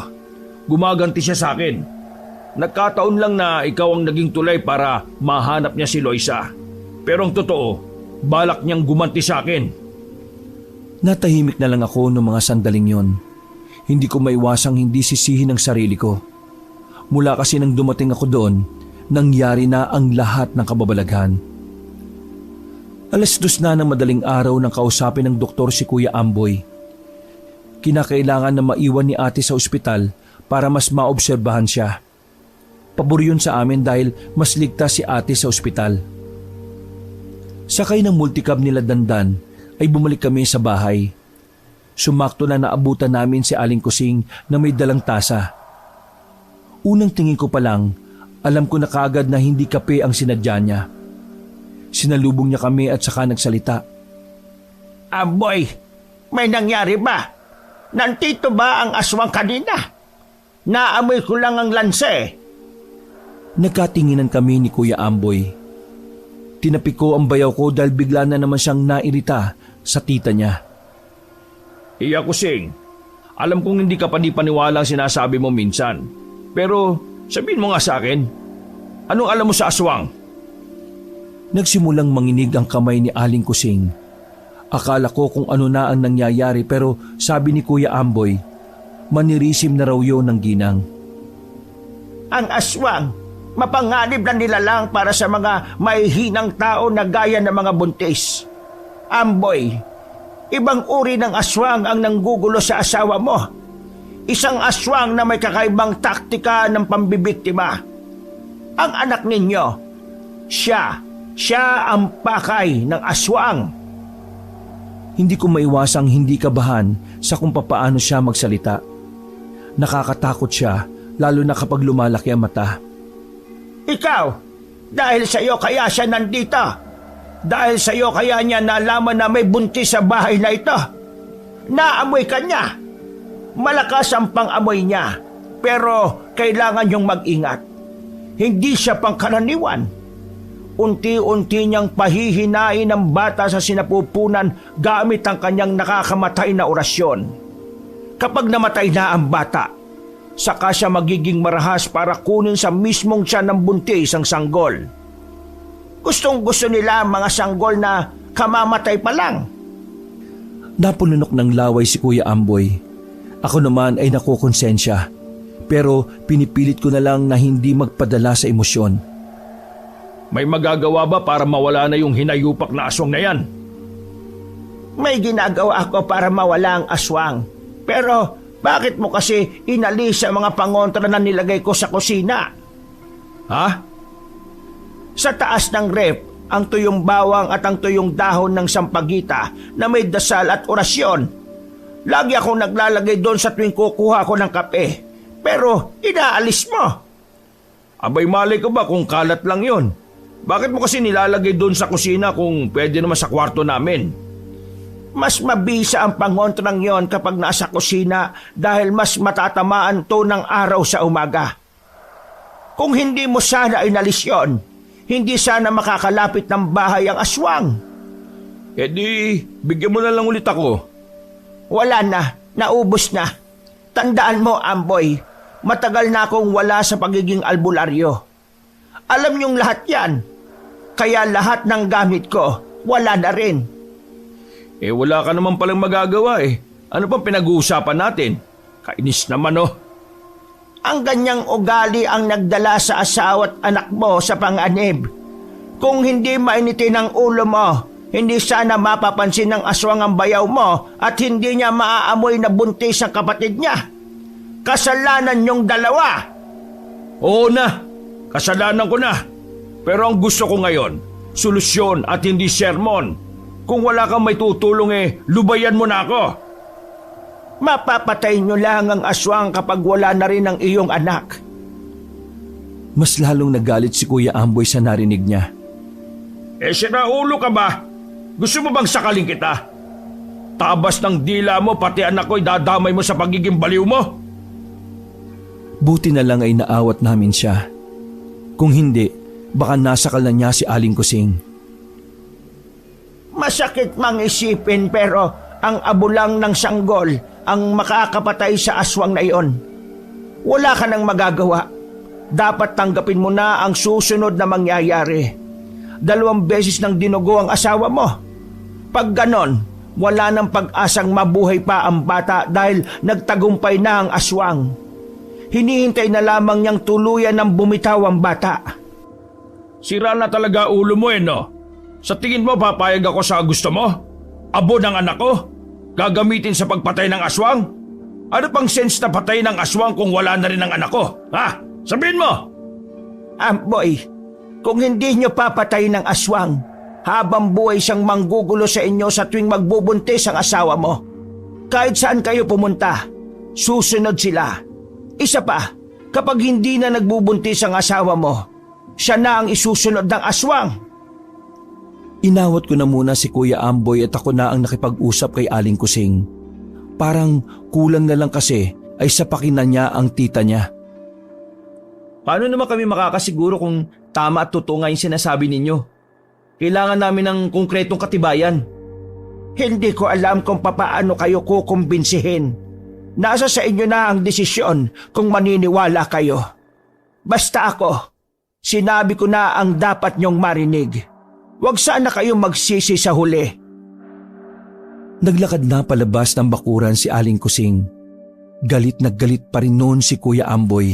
Gumaganti siya sa akin. Nagkataon lang na ikaw ang naging tulay para mahanap niya si Loisa. Pero ang totoo, balak niyang gumanti sa akin. Natahimik na lang ako noong mga sandaling yon. Hindi ko maiwasang hindi sisihin ang sarili ko. Mula kasi nang dumating ako doon, nangyari na ang lahat ng kababalaghan. 2:00 na ng madaling araw nang kausapin ng doktor si Kuya Amboy. Kinakailangan na maiwan ni ate sa ospital para mas maobserbahan siya. Pabor yun sa amin dahil mas ligtas si ate sa ospital. Sakay ng multicab nila Dandan ay bumalik kami sa bahay. Sumakto na naabutan namin si Aling Kusing na may dalang tasa. Unang tingin ko pa lang, alam ko na kaagad na hindi kape ang sinadya niya. Sinalubong niya kami at saka nagsalita. Amboy, may nangyari ba? Nandito ba ang aswang kanina? Naamoy ko lang ang lanse. Nagkatinginan kami ni Kuya Amboy. Tinapik ko ang bayaw ko dahil bigla na naman siyang nairita sa tita niya. Iya Kusing, alam kong hindi ka panipaniwala ang sinasabi mo minsan. Pero sabihin mo nga sa akin, anong alam mo sa aswang? Nagsimulang manginig ang kamay ni Aling Kusing. Akala ko kung ano na ang nangyayari pero sabi ni Kuya Amboy, manirisim na raw yun ng ginang. Ang aswang, mapanganib na nilalang para sa mga mahihinang tao na gaya ng mga buntis. Amboy, ibang uri ng aswang ang nanggugulo sa asawa mo. Isang aswang na may kakaibang taktika ng pambibiktima. Ang anak ninyo, siya ang pakay ng aswang. Hindi ko maiwasang hindi kabahan sa kung papaano siya magsalita. Nakakatakot siya, lalo na kapag lumalaki ang mata. Ikaw, dahil sa iyo kaya siya nandito. Dahil sa iyo kaya niya nalaman na may buntis sa bahay na ito. Naamoy ka niya. Malakas ang pang-amoy niya, pero kailangan niyong mag-ingat. Hindi siya pangkaraniwan. Unti-unti niyang pahihinain ang bata sa sinapupunan gamit ang kanyang nakakamatay na orasyon. Kapag namatay na ang bata, saka siya magiging marahas para kunin sa mismong tiyan ng buntis ang sanggol. Gustong-gusto nila ang mga sanggol na kamamatay pa lang. Napununok ng laway si Kuya Amboy. Ako naman ay nakukonsensya, pero pinipilit ko na lang na hindi magpadala sa emosyon. May magagawa ba para mawala na yung hinayupak na aswang na yan? May ginagawa ako para mawala ang aswang. Pero bakit mo kasi inalis ang mga pangontra na nilagay ko sa kusina? Ha? Sa taas ng rep, ang tuyong bawang at ang tuyong dahon ng sampagita na may dasal at orasyon. Lagi akong naglalagay doon sa tuwing kukuha ko ng kape. Pero inaalis mo. Abay malay ko ba kung kalat lang yon? Bakit mo kasi nilalagay doon sa kusina kung pwede naman sa kwarto namin? Mas mabisa ang pangontrang yon kapag nasa kusina dahil mas matatamaan to ng araw sa umaga. Kung hindi mo sana inalis yon, hindi sana makakalapit ng bahay ang aswang. E di, bigyan mo na lang ulit ako. Wala na, naubos na. Tandaan mo, Amboy, matagal na akong wala sa pagiging albularyo. Alam niyong lahat yan. Kaya lahat ng gamit ko, wala na rin. Eh wala ka naman palang magagawa eh. Ano pang pinag-uusapan natin? Kainis naman oh. Ang ganyang ugali ang nagdala sa asawa at anak mo sa panganib. Kung hindi mainitin ang ulo mo, hindi sana mapapansin ng aswang ang bayaw mo at hindi niya maaamoy na buntis ang kapatid niya. Kasalanan niyong dalawa. Oo na, kasalanan ko na. Pero ang gusto ko ngayon, solusyon at hindi sermon. Kung wala kang may tutulong lubayan mo na ako. Mapapatay niyo lang ang aswang kapag wala na rin ang iyong anak. Mas lalong nagalit si Kuya Amboy sa narinig niya. Sinaulo ka ba? Gusto mo bang sakaling kita? Tabas ng dila mo pati anak ko'y dadamay mo sa pagiging baliw mo? Buti na lang ay naawat namin siya. Kung hindi, baka nasakal na niya si Aling Kusing. Masakit mang isipin pero ang abulang ng sanggol ang makakapatay sa aswang na iyon. Wala ka nang magagawa. Dapat tanggapin mo na ang susunod na mangyayari. 2 beses nang dinugo ang asawa mo. Pag ganon, wala nang pag-asang mabuhay pa ang bata dahil nagtagumpay na ang aswang. Hinihintay na lamang niyang tuluyan ng bumitaw ang bata. Sira na talaga ulo mo no? Sa tingin mo papayag ako sa gusto mo? Abo ng anak ko? Gagamitin sa pagpatay ng aswang? Ano pang sense na patay ng aswang kung wala na rin ang anak ko? Ha? Sabihin mo! Amboy, kung hindi niyo papatay ng aswang, habang buhay siyang manggugulo sa inyo sa tuwing magbubuntis ang asawa mo. Kahit saan kayo pumunta, susunod sila. Isa pa, kapag hindi na nagbubuntis ang asawa mo, siya na ang isusunod ng aswang. Inawat ko na muna si Kuya Amboy at ako na ang nakipag-usap kay Aling Kusing. Parang kulang na lang kasi ay sapakin na niya ang tita niya. Paano naman kami makakasiguro kung tama at totoo nga yung sinasabi ninyo? Kailangan namin ng konkretong katibayan. Hindi ko alam kung papaano kayo kukumbinsihin. Nasa sa inyo na ang desisyon kung maniniwala kayo. Basta ako, sinabi ko na ang dapat niyong marinig. Huwag sana kayong magsisi sa huli. Naglakad na palabas ng bakuran si Aling Kusing. Galit na galit pa rin noon si Kuya Amboy.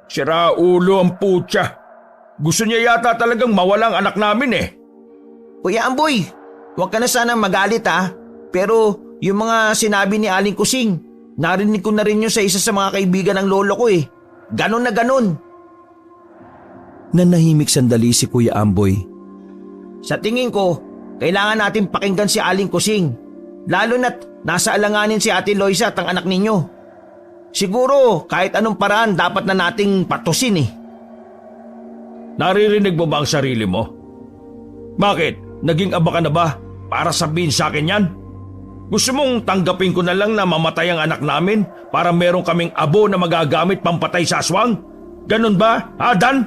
Sira ulo ang putya. Gusto niya yata talagang mawalang anak namin eh. Kuya Amboy, huwag ka na sanang magalit ha. Pero yung mga sinabi ni Aling Kusing, narinig ko na rin yun sa isa sa mga kaibigan ng lolo ko eh. Ganon na ganon. Nanahimik sandali si Kuya Amboy. Sa tingin ko, kailangan natin pakinggan si Aling Kusing. Lalo na't nasa alanganin si Ate Loisa at ang anak ninyo. Siguro kahit anong paraan dapat na nating patusin eh. Naririnig mo ba ang sarili mo? Bakit? Naging aba ka na ba para sabihin sa akin yan? Gusto mong tanggapin ko na lang na mamatay ang anak namin para meron kaming abo na magagamit pampatay sa aswang? Ganon ba, ha Dan?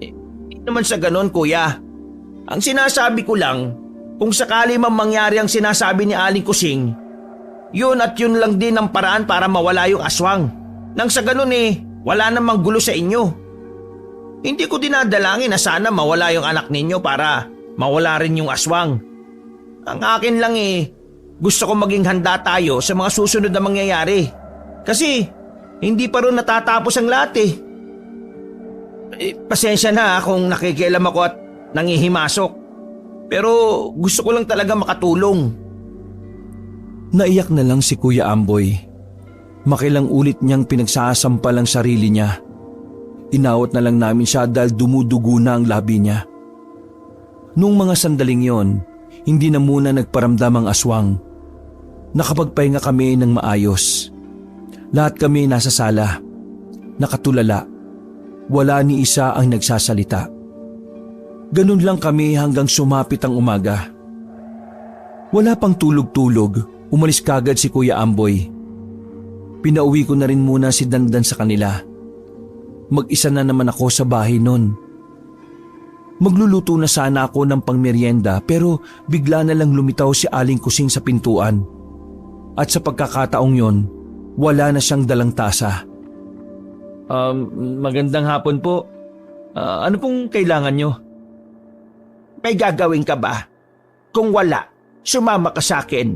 Hindi naman sa ganon, kuya. Ang sinasabi ko lang, kung sakali man mangyari ang sinasabi ni Aling Kusing, yun at yun lang din ang paraan para mawala yung aswang. Nang sa ganon wala namang gulo sa inyo. Hindi ko dinadalangin na sana mawala yung anak ninyo para mawala rin yung aswang. Ang akin lang gusto ko maging handa tayo sa mga susunod na mangyayari. Kasi hindi pa rin natatapos ang lahat pasensya na kung nakikialam ako at nangihimasok. Pero gusto ko lang talaga makatulong. Naiyak na lang si Kuya Amboy. Makilang ulit niyang pinagsasampal ang sarili niya. Inawat na lang namin siya dahil dumudugo na ang labi niya. Noong mga sandaling yon, hindi na muna nagparamdam ang aswang. Nakapagpahinga kami ng maayos. Lahat kami nasa sala. Nakatulala. Wala ni isa ang nagsasalita. Ganun lang kami hanggang sumapit ang umaga. Wala pang tulog-tulog, umalis kagad si Kuya Amboy. Pinauwi ko na rin muna si Dandan sa kanila. Mag-isa na naman ako sa bahay nun. Magluluto na sana ako ng pangmeryenda pero bigla na lang lumitaw si Aling Kusing sa pintuan. At sa pagkakataong yon, wala na siyang dalang tasa. Magandang hapon po. Ano pong kailangan nyo? May gagawin ka ba? Kung wala, sumama ka sa akin.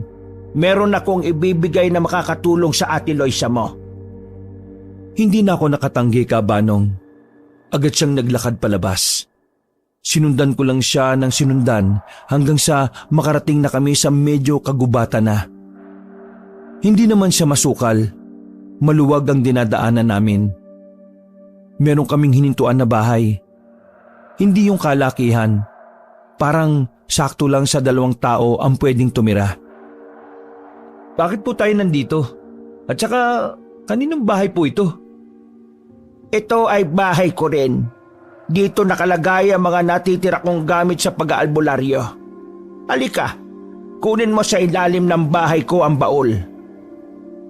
Meron akong ibibigay na makakatulong sa Ate Loisa mo. Hindi na ako nakatanggi, Kabanong. Agad siyang naglakad palabas. Sinundan ko lang siya ng sinundan hanggang sa makarating na kami sa medyo kagubatan na. Hindi naman siya masukal. Maluwag ang dinadaanan namin. Meron kaming hinintuan na bahay. Hindi yung kalakihan. Parang sakto lang sa 2 tao ang pwedeng tumira. Bakit po tayo nandito? At saka, kaninong bahay po ito? Ito ay bahay ko rin. Dito nakalagay ang mga natitira kong gamit sa pag-aalbularyo. Halika, kunin mo sa ilalim ng bahay ko ang baul.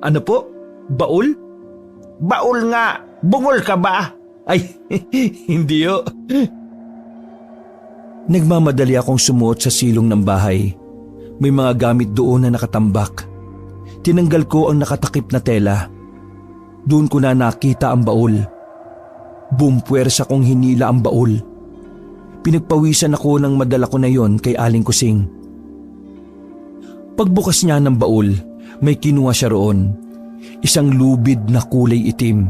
Ano po? Baul? Baul nga! Bungol ka ba? Ay, hindi yo. Nagmamadali akong sumuot sa silong ng bahay. May mga gamit doon na nakatambak. Tinanggal ko ang nakatakip na tela. Doon ko na nakita ang baul. Bumpuwersa kong hinila ang baul. Pinagpawisan ako ng madala ko na yon kay Aling Kusing. Pagbukas niya ng baul, may kinuha siya roon. Isang lubid na kulay itim.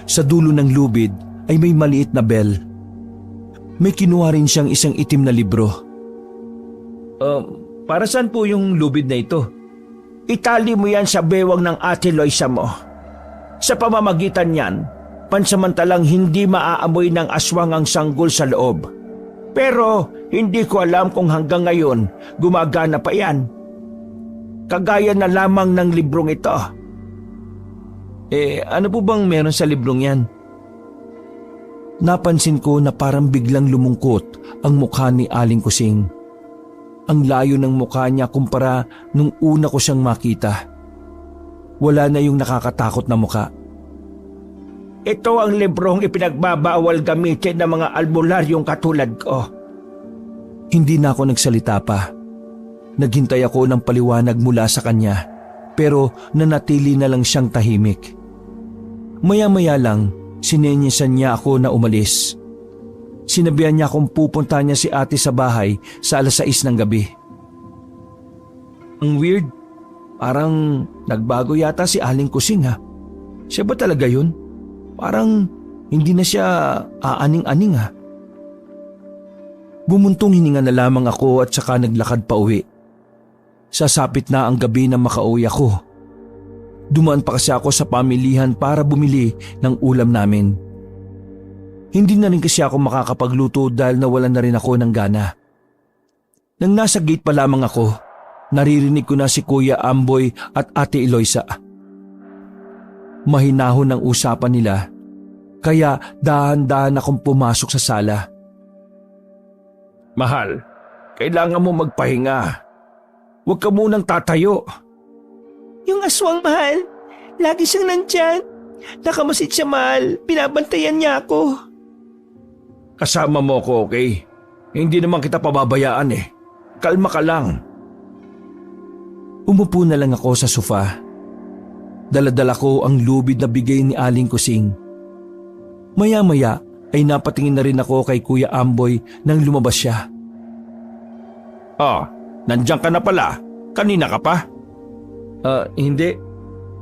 Sa dulo ng lubid ay may maliit na bell. May kinuha rin siyang isang itim na libro. Para saan po yung lubid na ito? Itali mo yan sa bewang ng Ate Loisa mo. Sa pamamagitan niyan, pansamantalang hindi maaamoy ng aswang ang sanggol sa loob. Pero hindi ko alam kung hanggang ngayon gumagana pa yan. Kagaya na lamang ng librong ito. Ano po bang meron sa librong yan? Napansin ko na parang biglang lumungkot ang mukha ni Aling Kusing. Ang layo ng mukha niya kumpara nung una ko siyang makita. Wala na yung nakakatakot na mukha. Ito ang librong ipinagbabawal gamitin ng mga albularyong katulad ko. Hindi na ako nagsalita pa. Naghintay ako ng paliwanag mula sa kanya, pero nanatili na lang siyang tahimik. Maya-maya lang, sinenyesan niya ako na umalis. Sinabihan niya kung pupunta niya si ate sa bahay sa 6:00 ng gabi. Ang weird. Parang nagbago yata si Aling Kusing ha. Siya ba talaga yun? Parang hindi na siya aaning-aning ha. Bumuntong hininga na lamang ako at saka naglakad pa uwi. Sasapit na ang gabi na makauwi ako. Dumaan pa kasi ako sa pamilihan para bumili ng ulam namin. Hindi na rin kasi ako makakapagluto dahil nawalan na rin ako ng gana. Nang nasa gate pa lamang ako, naririnig ko na si Kuya Amboy at Ate Eloisa. Mahinahon ang usapan nila, kaya dahan-dahan akong pumasok sa sala. Mahal, kailangan mo magpahinga. Huwag ka munang tatayo. Yung aswang, mahal. Lagi siyang nandyan. Nakamasid siya, mahal. Binabantayan niya ako. Kasama mo ko, okay? Hindi naman kita pababayaan eh. Kalma ka lang. Umupo na lang ako sa sofa. Daladala ko ang lubid na bigay ni Aling Kusing. Maya-maya ay napatingin na rin ako kay Kuya Amboy nang lumabas siya. Nandiyan ka na pala. Kanina ka pa? Hindi.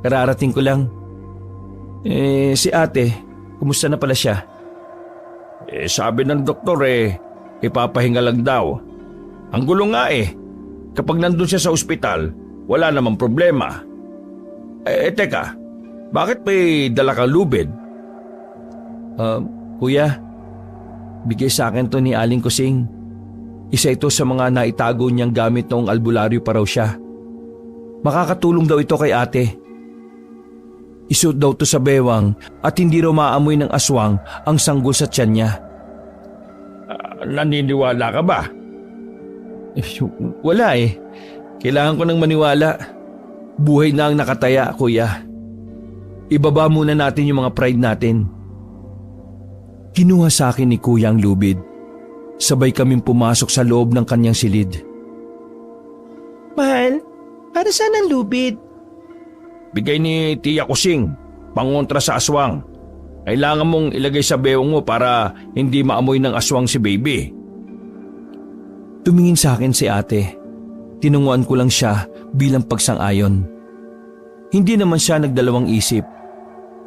Kararating ko lang. Si ate, kumusta na pala siya? Sabi ng doktor ipapahinga lang daw. Ang gulo nga kapag nandun siya sa ospital, wala namang problema. Teka, bakit may dala kang lubid? Kuya, bigay sa akin to ni Aling Kusing. Isa ito sa mga naitago niyang gamit noong albularyo pa raw siya. Makakatulong daw ito kay ate. Isuot daw to sa bewang at hindi raw maamoy ng aswang ang sanggol sa tiyan niya. Naniniwala ka ba? Wala Kailangan ko ng maniwala. Buhay na ang nakataya, kuya. Ibaba muna natin yung mga pride natin. Kinuha sa akin ni kuya ang lubid. Sabay kaming pumasok sa loob ng kanyang silid. Mahal, para saan ang lubid? Bigay ni Tia Kusing, pangontra sa aswang. Kailangan mong ilagay sa bewang mo para hindi maamoy ng aswang si baby. Tumingin sa akin si ate. Tinunguan ko lang siya bilang pagsang-ayon. Hindi naman siya nagdalawang isip.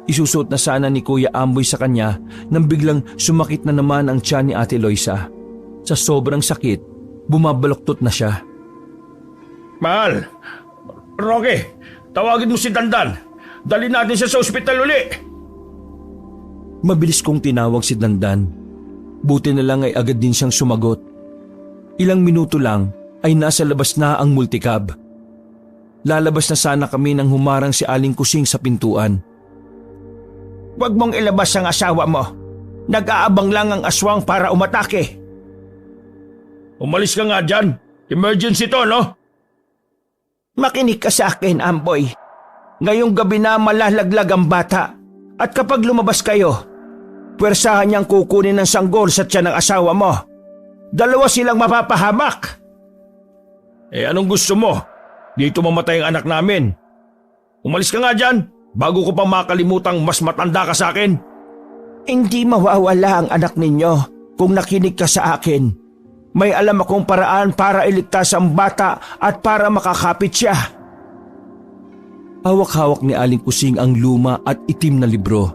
Isusuot na sana ni Kuya Amboy sa kanya nang biglang sumakit na naman ang tiyan ni Ate Eloisa. Sa sobrang sakit, bumabaloktot na siya. Mahal! Roque, tawagin mo si Dandan. Dali natin siya sa ospital uli. Mabilis kong tinawag si Dandan. Buti na lang ay agad din siyang sumagot. Ilang minuto lang ay nasa labas na ang multicab. Lalabas na sana kami nang humarang si Aling Kusing sa pintuan. Huwag mong ilabas ang asawa mo. Nag-aabang lang ang aswang para umatake. Umalis ka nga dyan. Emergency to, no? Makinig ka sa akin, Amboy. Ngayong gabi na malalaglag ang bata. At kapag lumabas kayo, pwersahan niyang kukunin ng sanggol sa tiyan ng asawa mo. Dalawa silang mapapahamak. Anong gusto mo? Dito mamatay ang anak namin. Umalis ka nga dyan, bago ko pang makalimutang mas matanda ka sa akin. Hindi mawawala ang anak ninyo kung nakinig ka sa akin. May alam akong paraan para iligtas ang bata at para makakapit siya. Hawak-hawak ni Aling Kusing ang luma at itim na libro.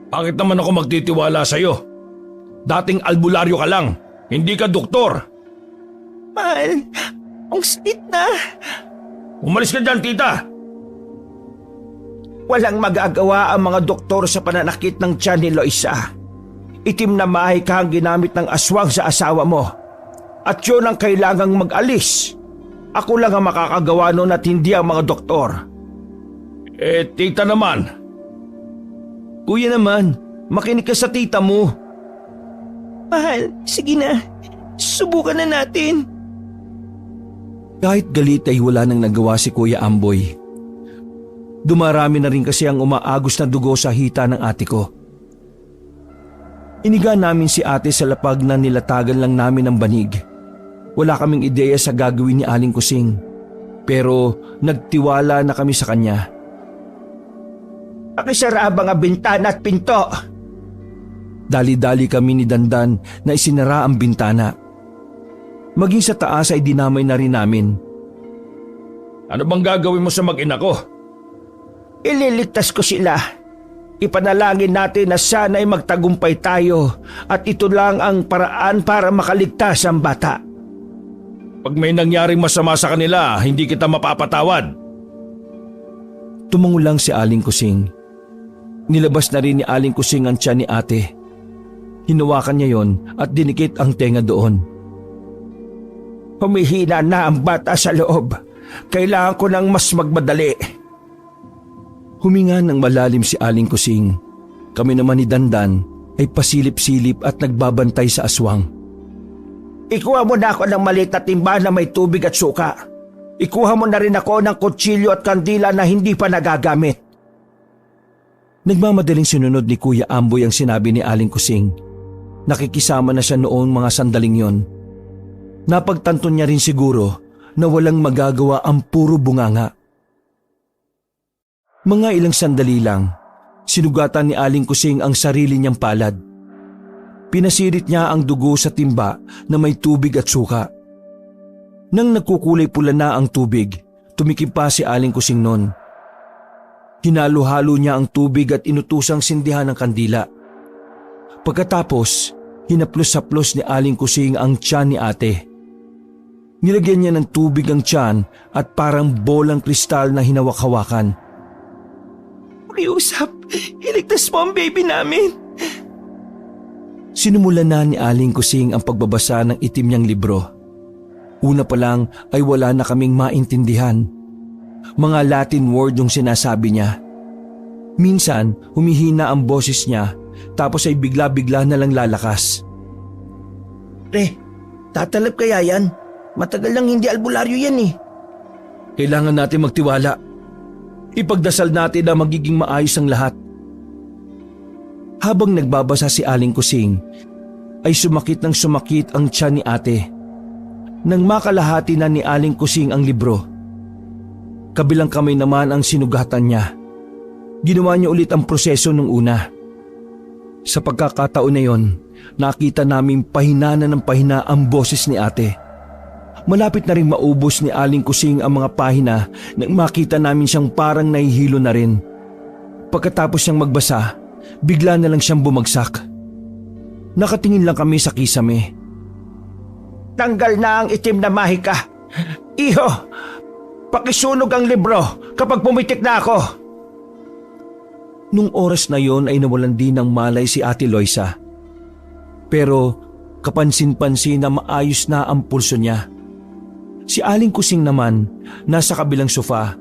Bakit naman ako magtitiwala sa'yo? Dating albularyo ka lang, hindi ka doktor. Mahal, ang sakit na. Umalis ka dyan, tita. Walang magagawa ang mga doktor sa pananakit ng tiyan ni Eloisa. Itim na mahika ang ginamit ng aswang sa asawa mo. At yun ang kailangang mag-alis. Ako lang ang makakagawa nun at hindi ang mga doktor. Tita naman. Kuya naman, makinig ka sa tita mo. Mahal, sige na. Subukan na natin. Kahit galit ay wala nang nagawa si Kuya Amboy. Dumarami na rin kasi ang umaagos na dugo sa hita ng ate ko. Iniga namin si ate sa lapag na nilatagan lang namin ng banig. Wala kaming ideya sa gagawin ni Aling Kusing. Pero nagtiwala na kami sa kanya. Pakisara ang mga bintana at pinto. Dali-dali kami ni Dandan na isinara ang bintana. Maging sa taas ay dinamay na rin namin. Ano bang gagawin mo sa mag-ina ko? Ililigtas ko sila. Ipanalangin natin na sana'y magtagumpay tayo at ito lang ang paraan para makaligtas ang bata. Pag may nangyaring masama sa kanila, hindi kita mapapatawad. Tumango lang si Aling Kusing. Nilabas na rin ni Aling Kusing ang tiyan ni ate. Hinawakan niya yon at dinikit ang tenga doon. Humihina na ang bata sa loob. Kailangan ko ng mas magmadali. Huminga ng malalim si Aling Kusing. Kami naman ni Dandan ay pasilip-silip at nagbabantay sa aswang. Ikuha mo na ako ng maliit na timba na may tubig at suka. Ikuha mo na rin ako ng kutsilyo at kandila na hindi pa nagagamit. Nagmamadaling sinunod ni Kuya Amboy ang sinabi ni Aling Kusing. Nakikisama na siya noong mga sandaling yon. Napagtanto niya rin siguro na walang magagawa ang puro bunganga. Mga ilang sandali lang, sinugatan ni Aling Kusing ang sarili niyang palad. Pinasirit niya ang dugo sa timba na may tubig at suka. Nang nagkukulay pula na ang tubig, tumikim pa si Aling Kusing noon. Hinalo-halo niya ang tubig at inutusang sindihan ng kandila. Pagkatapos, hinaplos-haplos ni Aling Kusing ang tiyan ni ate. Nilagyan niya ng tubig ang tiyan at parang bolang kristal na hinawak-hawakan. Pakiusap, iligtas mo ang baby namin. Sinumulan na ni Aling Kusing ang pagbabasa ng itim niyang libro. Una pa lang ay wala na kaming maintindihan. Mga Latin word yung sinasabi niya. Minsan humihina ang boses niya tapos ay bigla-bigla na lang lalakas. Pre, tatalab kaya yan? Matagal lang hindi albularyo yan eh. Kailangan natin magtiwala. Ipagdasal natin na magiging maayos ang lahat. Habang nagbabasa si Aling Kusing, ay sumakit ng sumakit ang tiyan ni ate. Nang makalahati na ni Aling Kusing ang libro, kabilang kamay naman ang sinugatan niya. Ginawa niya ulit ang proseso nung una. Sa pagkakataon na yon, nakita naming pahina na ng pahina ang boses ni ate. Malapit na rin maubos ni Aling Kusing ang mga pahina nang makita namin siyang parang nahihilo na rin. Pagkatapos niyang magbasa, bigla na lang siyang bumagsak. Nakatingin lang kami sa kisame. Tanggal na ang itim na mahika. Iho, pakisunog ang libro kapag pumitik na ako. Nung oras na yon ay nawalan din ng malay si Ate Loisa. Pero kapansin-pansin na maayos na ang pulso niya. Si Aling Kusing naman, nasa kabilang sofa,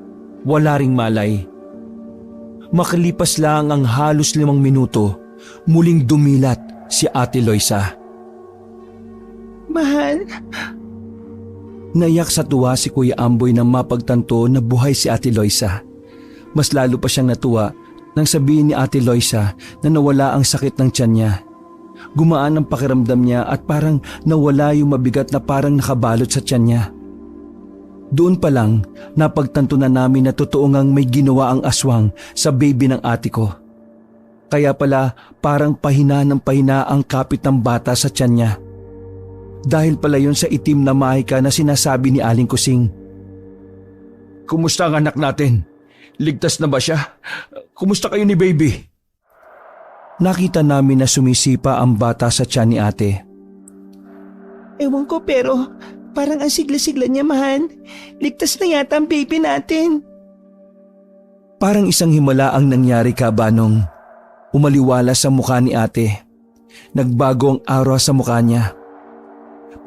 wala ring malay. Makalipas lang ang halos 5 minuto, muling dumilat si Ate Loisa. Mahal, Naiyak sa tuwa si Kuya Amboy nang mapagtanto na buhay si Ate Loisa. Mas lalo pa siyang natuwa nang sabihin ni Ate Loisa na nawala ang sakit ng tiyan niya. Gumaan ang pakiramdam niya at parang nawala yung mabigat na parang nakabalot sa tiyan niya. Doon pa lang, napagtanto na namin na totoo ngang may ginawa ang aswang sa baby ng ate ko. Kaya pala parang pahina ng pahina ang kapit ng bata sa tiyan niya. Dahil pala yun sa itim na mahika na sinasabi ni Aling Kusing. Kumusta ang anak natin? Ligtas na ba siya? Kumusta kayo ni baby? Nakita namin na sumisipa ang bata sa tiyan ni ate. ewan ko pero parang ang sigla-sigla niya, mahal. Ligtas na yata ang baby natin. Parang isang himala ang nangyari, Kabanong. Umaliwala sa mukha ni ate. Nagbago ang aura sa mukha niya.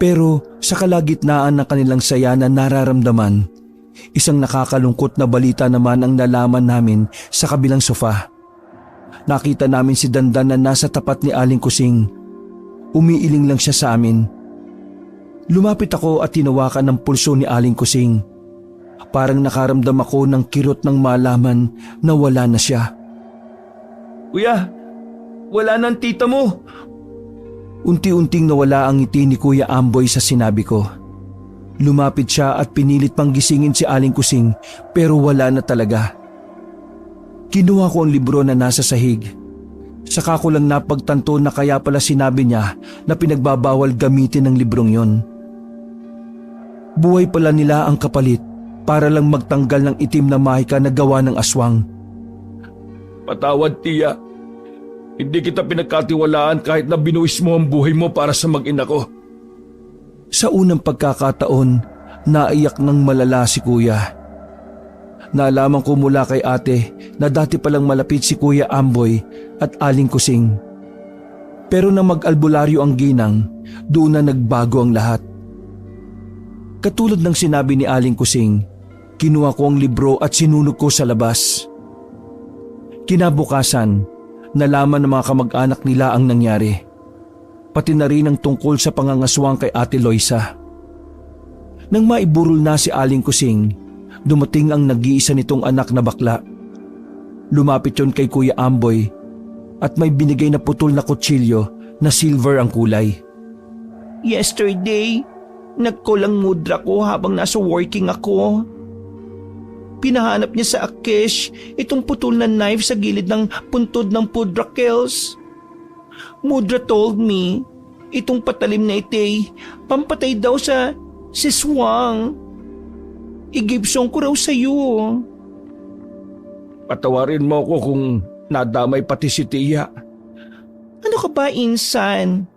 Pero sa kalagitnaan ng kanilang saya na nararamdaman, isang nakakalungkot na balita naman ang nalaman namin sa kabilang sofa. Nakita namin si Dandan na nasa tapat ni Aling Kusing. Umiiling lang siya sa amin. Lumapit ako at tinawakan ng pulso ni Aling Kusing. Parang nakaramdam ako ng kirot ng malaman na wala na siya. Kuya, wala nang tita mo. Unti-unting nawala ang ngiti ni Kuya Amboy sa sinabi ko. Lumapit siya at pinilit pang gisingin si Aling Kusing pero wala na talaga. Kinuha ko ang libro na nasa sahig. Saka ko lang napagtanto na kaya pala sinabi niya na pinagbabawal gamitin ang librong yon. Buhay pala nila ang kapalit para lang magtanggal ng itim na mahika na gawa ng aswang. Patawad, tiya. Hindi kita pinagkatiwalaan kahit na binuwis mo ang buhay mo para sa mag-ina ko. Sa unang pagkakataon, naiyak ng malala si kuya. Naalaman ko mula kay ate na dati palang malapit si Kuya Amboy at Aling Kusing. Pero nang mag-albularyo ang ginang, doon na nagbago ang lahat. Katulad ng sinabi ni Aling Kusing, kinuha ko ang libro at sinunog ko sa labas. Kinabukasan, nalaman ng mga kamag-anak nila ang nangyari. Pati na rin ang tungkol sa pangangaswang kay Ate Loisa. Nang maiburol na si Aling Kusing, dumating ang nag-iisa nitong anak na bakla. Lumapit yon kay Kuya Amboy at may binigay na putol na kutsilyo na silver ang kulay. Yesterday, nagkulang mudra ko habang nasa working ako. Pinahanap niya sa Akesh itong putol na knife sa gilid ng puntod ng pudra kills. Mudra told me, itong patalim na ite, pampatay daw sa siswang. I-gibsong ko raw sa'yo. Patawarin mo ko kung nadamay pati si tiya. Ano ka ba, insan?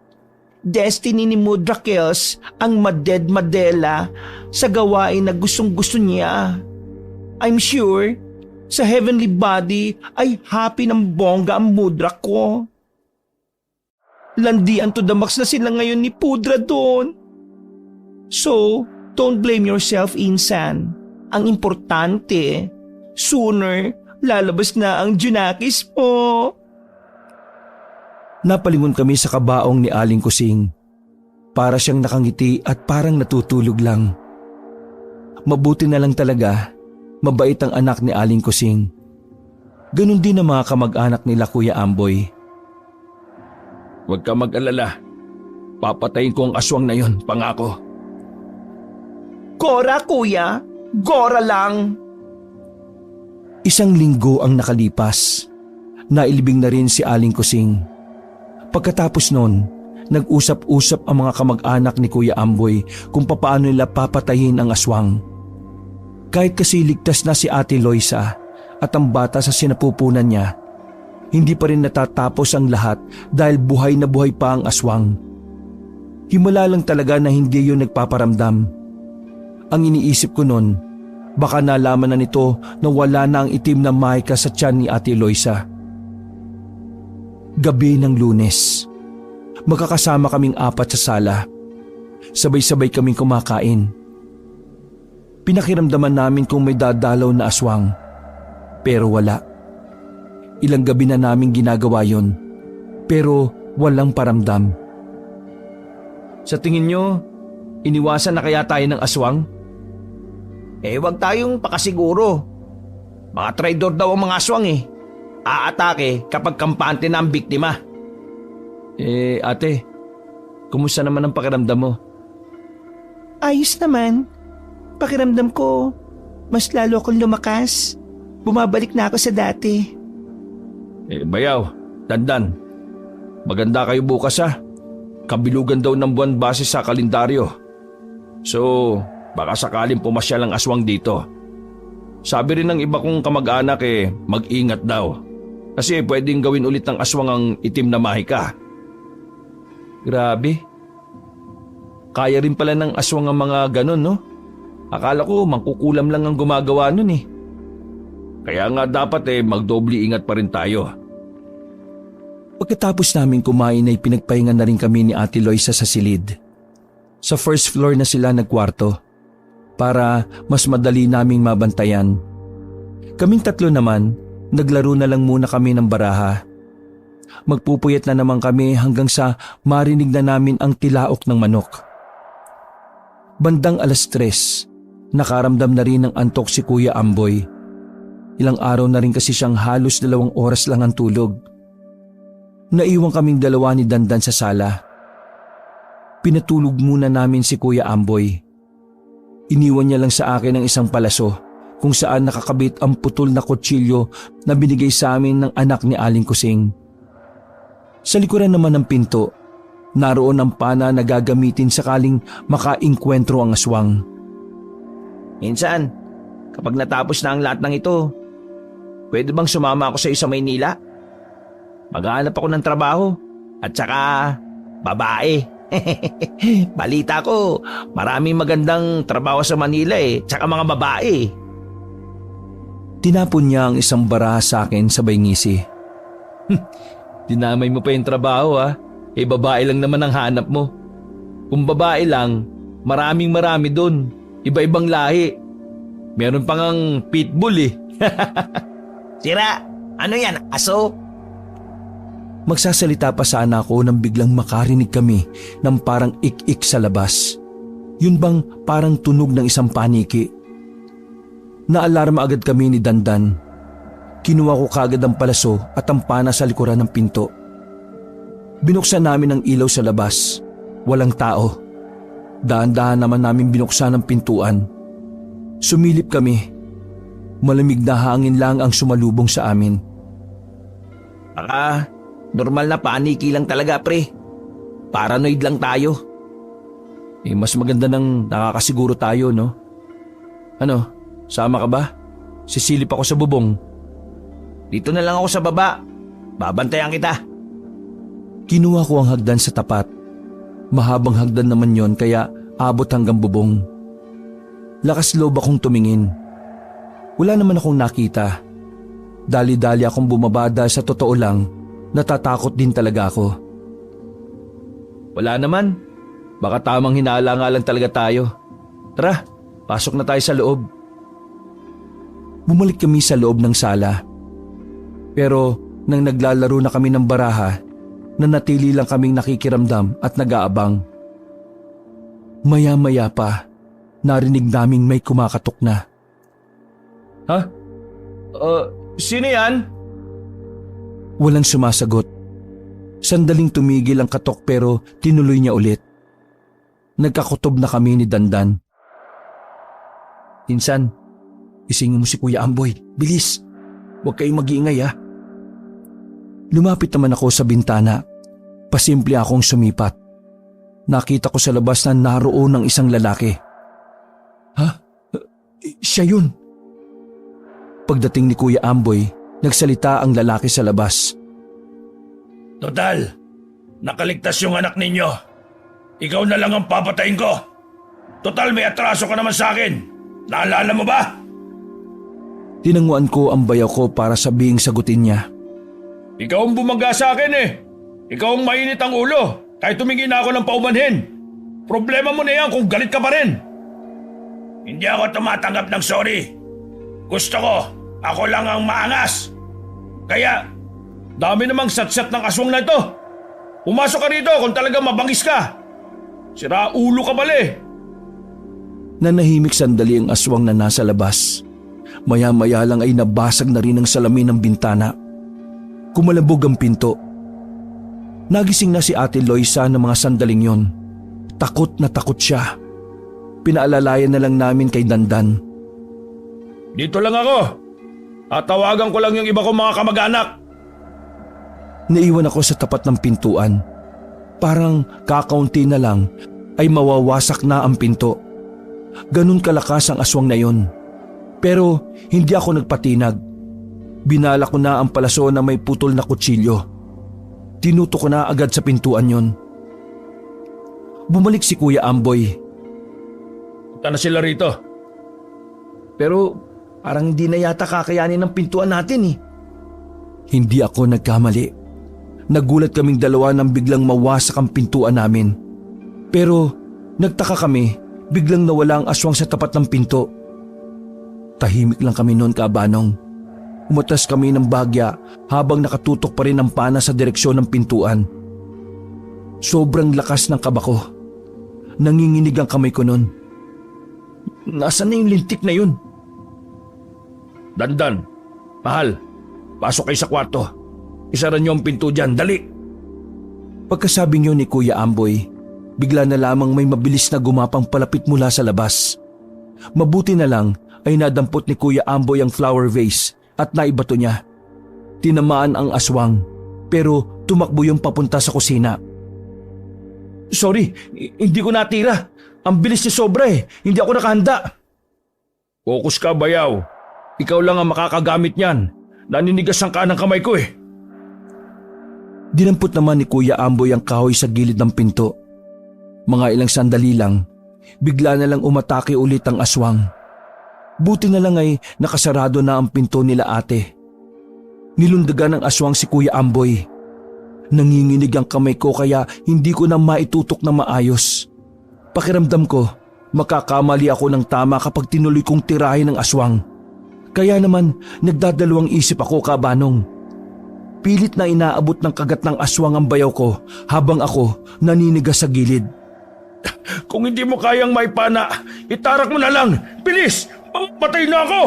Destiny ni Mudra Kills ang maded madela sa gawain na gustong-gusto niya. I'm sure sa heavenly body ay happy ng bongga ang mudra ko. Landian to the max na sila ngayon ni Pudra doon. So, don't blame yourself, insan. Ang importante, sooner lalabas na ang Junakis mo. Napalingon kami sa kabaong ni Aling Kusing. Para siyang nakangiti at parang natutulog lang. Mabuti na lang talaga, mabait ang anak ni Aling Kusing. Ganon din ang mga kamag-anak nila Kuya Amboy. Huwag ka mag-alala. Papatayin ko ang aswang na yon, pangako. Gora, kuya. Gora lang. Isang linggo ang nakalipas. Nailibing na rin si Aling Kusing. Pagkatapos nun, nag-usap-usap ang mga kamag-anak ni Kuya Amboy kung papaano nila papatayin ang aswang. Kahit kasi ligtas na si Ate Loisa at ang bata sa sinapupunan niya, hindi pa rin natatapos ang lahat dahil buhay na buhay pa ang aswang. Himala lang talaga na hindi yun nagpaparamdam. Ang iniisip ko nun, baka nalaman na nito na wala na ang itim na mahika sa tiyan ni Ate Loisa. Gabi ng Lunes, magkakasama kaming apat sa sala. Sabay-sabay kaming kumakain. Pinakiramdaman namin kung may dadalaw na aswang, pero wala. Ilang gabi na namin ginagawa yon, pero walang paramdam. Sa tingin nyo, iniwasan na kaya tayo ng aswang? Huwag tayong pakasiguro. Mga traidor daw ang mga aswang eh. Aatake kapag kampante na ang biktima. Ate, kumusta naman ang pakiramdam mo? Ayos naman. Pakiramdam ko, mas lalo akong lumakas. Bumabalik na ako sa dati. Bayaw, Dandan. Maganda kayo bukas ha. Kabilugan daw ng buwan base sa kalendaryo. So, baka sakaling pumasyal ang aswang dito. Sabi rin ng iba kong kamag-anak mag-ingat daw. Kasi pwedeng gawin ulit ng aswang ang itim na mahika. Grabe. Kaya rin pala ng aswang ang mga ganon, no? Akala ko mangkukulam lang ang gumagawa nun eh. Kaya nga dapat magdobli ingat pa rin tayo. Pagkatapos namin kumain ay pinagpahinga na rin kami ni Ate Loisa sa silid. Sa first floor na sila nagkwarto para mas madali naming mabantayan. Kaming tatlo naman, naglaro na lang muna kami ng baraha. Magpupuyat na naman kami hanggang sa marinig na namin ang tilaok ng manok. Bandang 3:00, nakaramdam na rin ng antok si Kuya Amboy. Ilang araw na rin kasi siyang halos 2 oras lang ang tulog. Naiwan kaming dalawa ni Dandan sa sala. Pinatulog muna namin si Kuya Amboy. Iniwan niya lang sa akin ang isang palaso kung saan nakakabit ang putol na kutsilyo na binigay sa amin ng anak ni Aling Kusing. Sa likuran naman ng pinto, naroon ang pana na gagamitin sakaling makainkwentro ang aswang. Minsan, kapag natapos na ang lahat ng ito, pwede bang sumama ako sa iyo sa Maynila? Maghahanap ako ng trabaho at saka babae. Balita ko, maraming magandang trabaho sa Manila tsaka mga babae. Tinapon niya ang isang baraha sa akin sabay ngisi. Dinamay mo pa yung trabaho babae lang naman ang hanap mo. Kung babae lang, marami dun. Iba-ibang lahi. Meron pang ang pitbull Sira, ano yan, aso? Magsasalita pa sana ako nang biglang makarinig kami ng parang ik-ik sa labas. Yun bang parang tunog ng isang paniki? Naalarma agad kami ni Dandan. Kinuha ko kagad ang palaso at ang pana sa likuran ng pinto. Binuksan namin ang ilaw sa labas. Walang tao. Dahan-dahan naman namin binuksan ang pintuan. Sumilip kami. Malamig na hangin lang ang sumalubong sa amin. Baka normal na paniki lang talaga, pre. Paranoid lang tayo. Mas maganda nang nakakasiguro tayo, no? Ano, sama ka ba? Sisilip ako sa bubong. Dito na lang ako sa baba. Babantayan kita. Kinuha ko ang hagdan sa tapat. Mahabang hagdan naman yon kaya abot hanggang bubong. Lakas loob akong tumingin. Wala naman akong nakita. Dali-dali akong bumaba dahil sa totoo lang, natatakot din talaga ako. Wala naman. Baka tamang hinala nga lang talaga tayo. Tara, pasok na tayo sa loob. Bumalik kami sa loob ng sala. Pero nang naglalaro na kami ng baraha, nanatili lang kaming nakikiramdam at nag-aabang. Maya-maya pa, narinig naming may kumakatok na. Ha? Sino yan? Walang sumasagot. Sandaling tumigil ang katok pero tinuloy niya ulit. Nagkakutob na kami ni Dandan. Insan, isingin mo si Kuya Amboy. Bilis! Huwag kayong mag-iingay Lumapit naman ako sa bintana. Pasimple akong sumipat. Nakita ko sa labas na naroon ng isang lalaki. Ha? Siya yun. Pagdating ni Kuya Amboy, nagsalita ang lalaki sa labas. Total, nakaligtas yung anak ninyo. Ikaw na lang ang papatayin ko. Total, may atraso ka naman sa akin. Naalala mo ba? Tinanguan ko ang bayaw ko para sabihing sagutin niya. Ikaw ang bumaga sa akin Ikaw ang mainit ang ulo. Kahit tumingin na ako ng paumanhin. Problema mo na yan kung galit ka pa rin. Hindi ako tumatanggap ng sorry. Gusto ko, ako lang ang maangas. Kaya, dami namang satsat ng aswang na ito. Pumasok ka rito kung talagang mabangis ka. Sira ulo ka bali. Nanahimik sandali ang aswang na nasa labas. Maya-maya lang ay nabasag na rin ang salamin ng bintana. Kumalabog ang pinto. Nagising na si Ate Loisa ng mga sandaling yon. Takot na takot siya. Pinaalalayan na lang namin kay Dandan. Dito lang ako. Tatawagan ko lang yung iba kong mga kamag-anak. Naiwan ako sa tapat ng pintuan. Parang kakaunti na lang ay mawawasak na ang pinto. Ganun kalakas ang aswang na yon. Pero hindi ako nagpatinag. Binala ko na ang palaso na may putol na kutsilyo. Tinuto ko na agad sa pintuan yon. Bumalik si Kuya Amboy. Punta na sila rito. Pero parang hindi na yata kakayanin ng pintuan natin Hindi ako nagkamali. Nagulat kaming dalawa nang biglang mawasak ang pintuan namin. Pero nagtaka kami, biglang nawala ang aswang sa tapat ng pinto. Tahimik lang kami noon, Kabanong. Umatas kami ng bagya habang nakatutok pa rin ang pana sa direksyon ng pintuan. Sobrang lakas ng kaba ko. Nanginginig ang kamay ko noon. Nasaan na yung lintik na yun? Dandan, mahal, pasok kayo sa kwarto. Isara niyo ang pinto dyan, dali. Pagkasabi niyo ni Kuya Amboy, bigla na lamang may mabilis na gumapang palapit mula sa labas. Mabuti na lang ay nadampot ni Kuya Amboy ang flower vase at naibato niya. Tinamaan ang aswang pero tumakbo yung papunta sa kusina. Sorry, hindi ko natira. Ang bilis niya sobra Hindi ako nakahanda. Focus ka, bayaw. Ikaw lang ang makakagamit niyan. Naninigas ang kanang kamay ko eh. Dinampot naman ni Kuya Amboy ang kahoy sa gilid ng pinto. Mga ilang sandali lang, bigla na lang umatake ulit ang aswang. Buti na lang ay nakasarado na ang pinto nila ate. Nilundagan ng aswang si Kuya Amboy. Nanginginig ang kamay ko kaya hindi ko na maitutok na maayos. Pakiramdam ko, makakamali ako ng tama kapag tinuloy kong tirahin ng aswang. Kaya naman nagdadalawang isip ako, Kabanong. Pilit na inaabot ng kagat ng aswang ang bayaw ko habang ako naninigas sa gilid. Kung hindi mo kayang maipana, itarak mo na lang. Bilis! Patay na ako!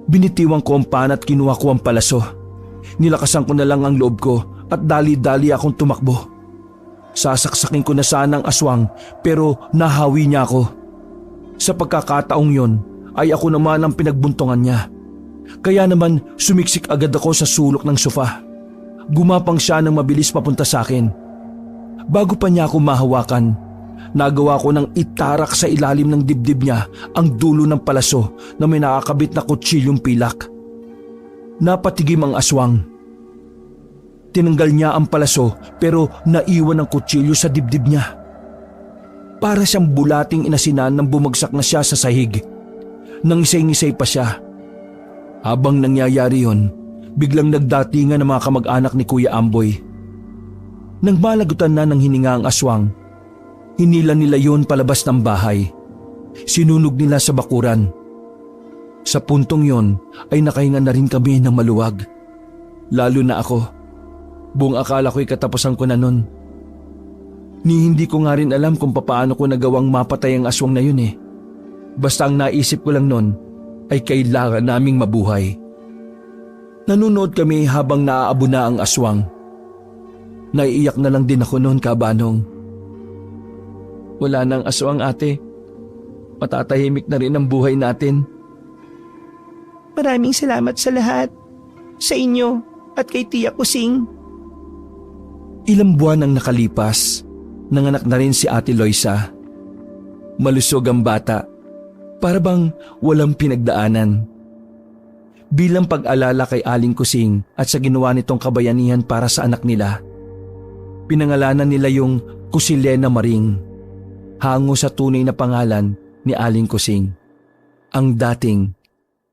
Binitiwan ko ang pana at kinuha ko ang palaso. Nilakasan ko na lang ang loob ko at dali-dali akong tumakbo. Sasaksakin ko na sana ang aswang pero nahawi niya ako. Sa pagkakataong yon ay ako naman ang pinagbuntungan niya. Kaya naman sumiksik agad ako sa sulok ng sofa. Gumapang siya ng mabilis papunta sa akin. Bago pa niya ako mahawakan, nagawa ko ng itarak sa ilalim ng dibdib niya ang dulo ng palaso na may nakakabit na kutsilyong pilak. Napatigim ang aswang. Tinanggal niya ang palaso pero naiwan ang kutsilyo sa dibdib niya. Para siyang bulating inasinan nang bumagsak na siya sa sahig. Nangisay-ngisay pa siya. Habang nangyayari yon, biglang nagdatingan ang mga kamag-anak ni Kuya Amboy. Nang malagutan na ng hininga ang aswang, hinila nila yon palabas ng bahay. Sinunog nila sa bakuran. Sa puntong yon ay nakahinga na rin kami ng maluwag. Lalo na ako. Buong akala ko'y katapusan ko na nun. Ni hindi ko nga rin alam kung papaano ko nagawang mapatay ang aswang na yun eh. Basta ang naisip ko lang nun ay kailangan naming mabuhay. Nanonood kami habang naaabo na ang aswang. Naiiyak na lang din ako noon, Kabanong. Wala nang aswang, ate. Matatahimik na rin ang buhay natin. Maraming salamat sa lahat. Sa inyo at kay Tia Kusing. Ilang buwan ang nakalipas, nanganak na rin si Ate Loisa. Malusog ang bata, para bang walang pinagdaanan. Bilang pag-alala kay Aling Kusing at sa ginawa nitong kabayanihan para sa anak nila, pinangalanan nila yung Kusilena Maring, hango sa tunay na pangalan ni Aling Kusing, ang dating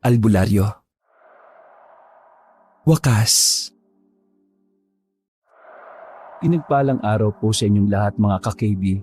albularyo. Wakas. Pinagpalang araw po sa inyong lahat mga ka-KB.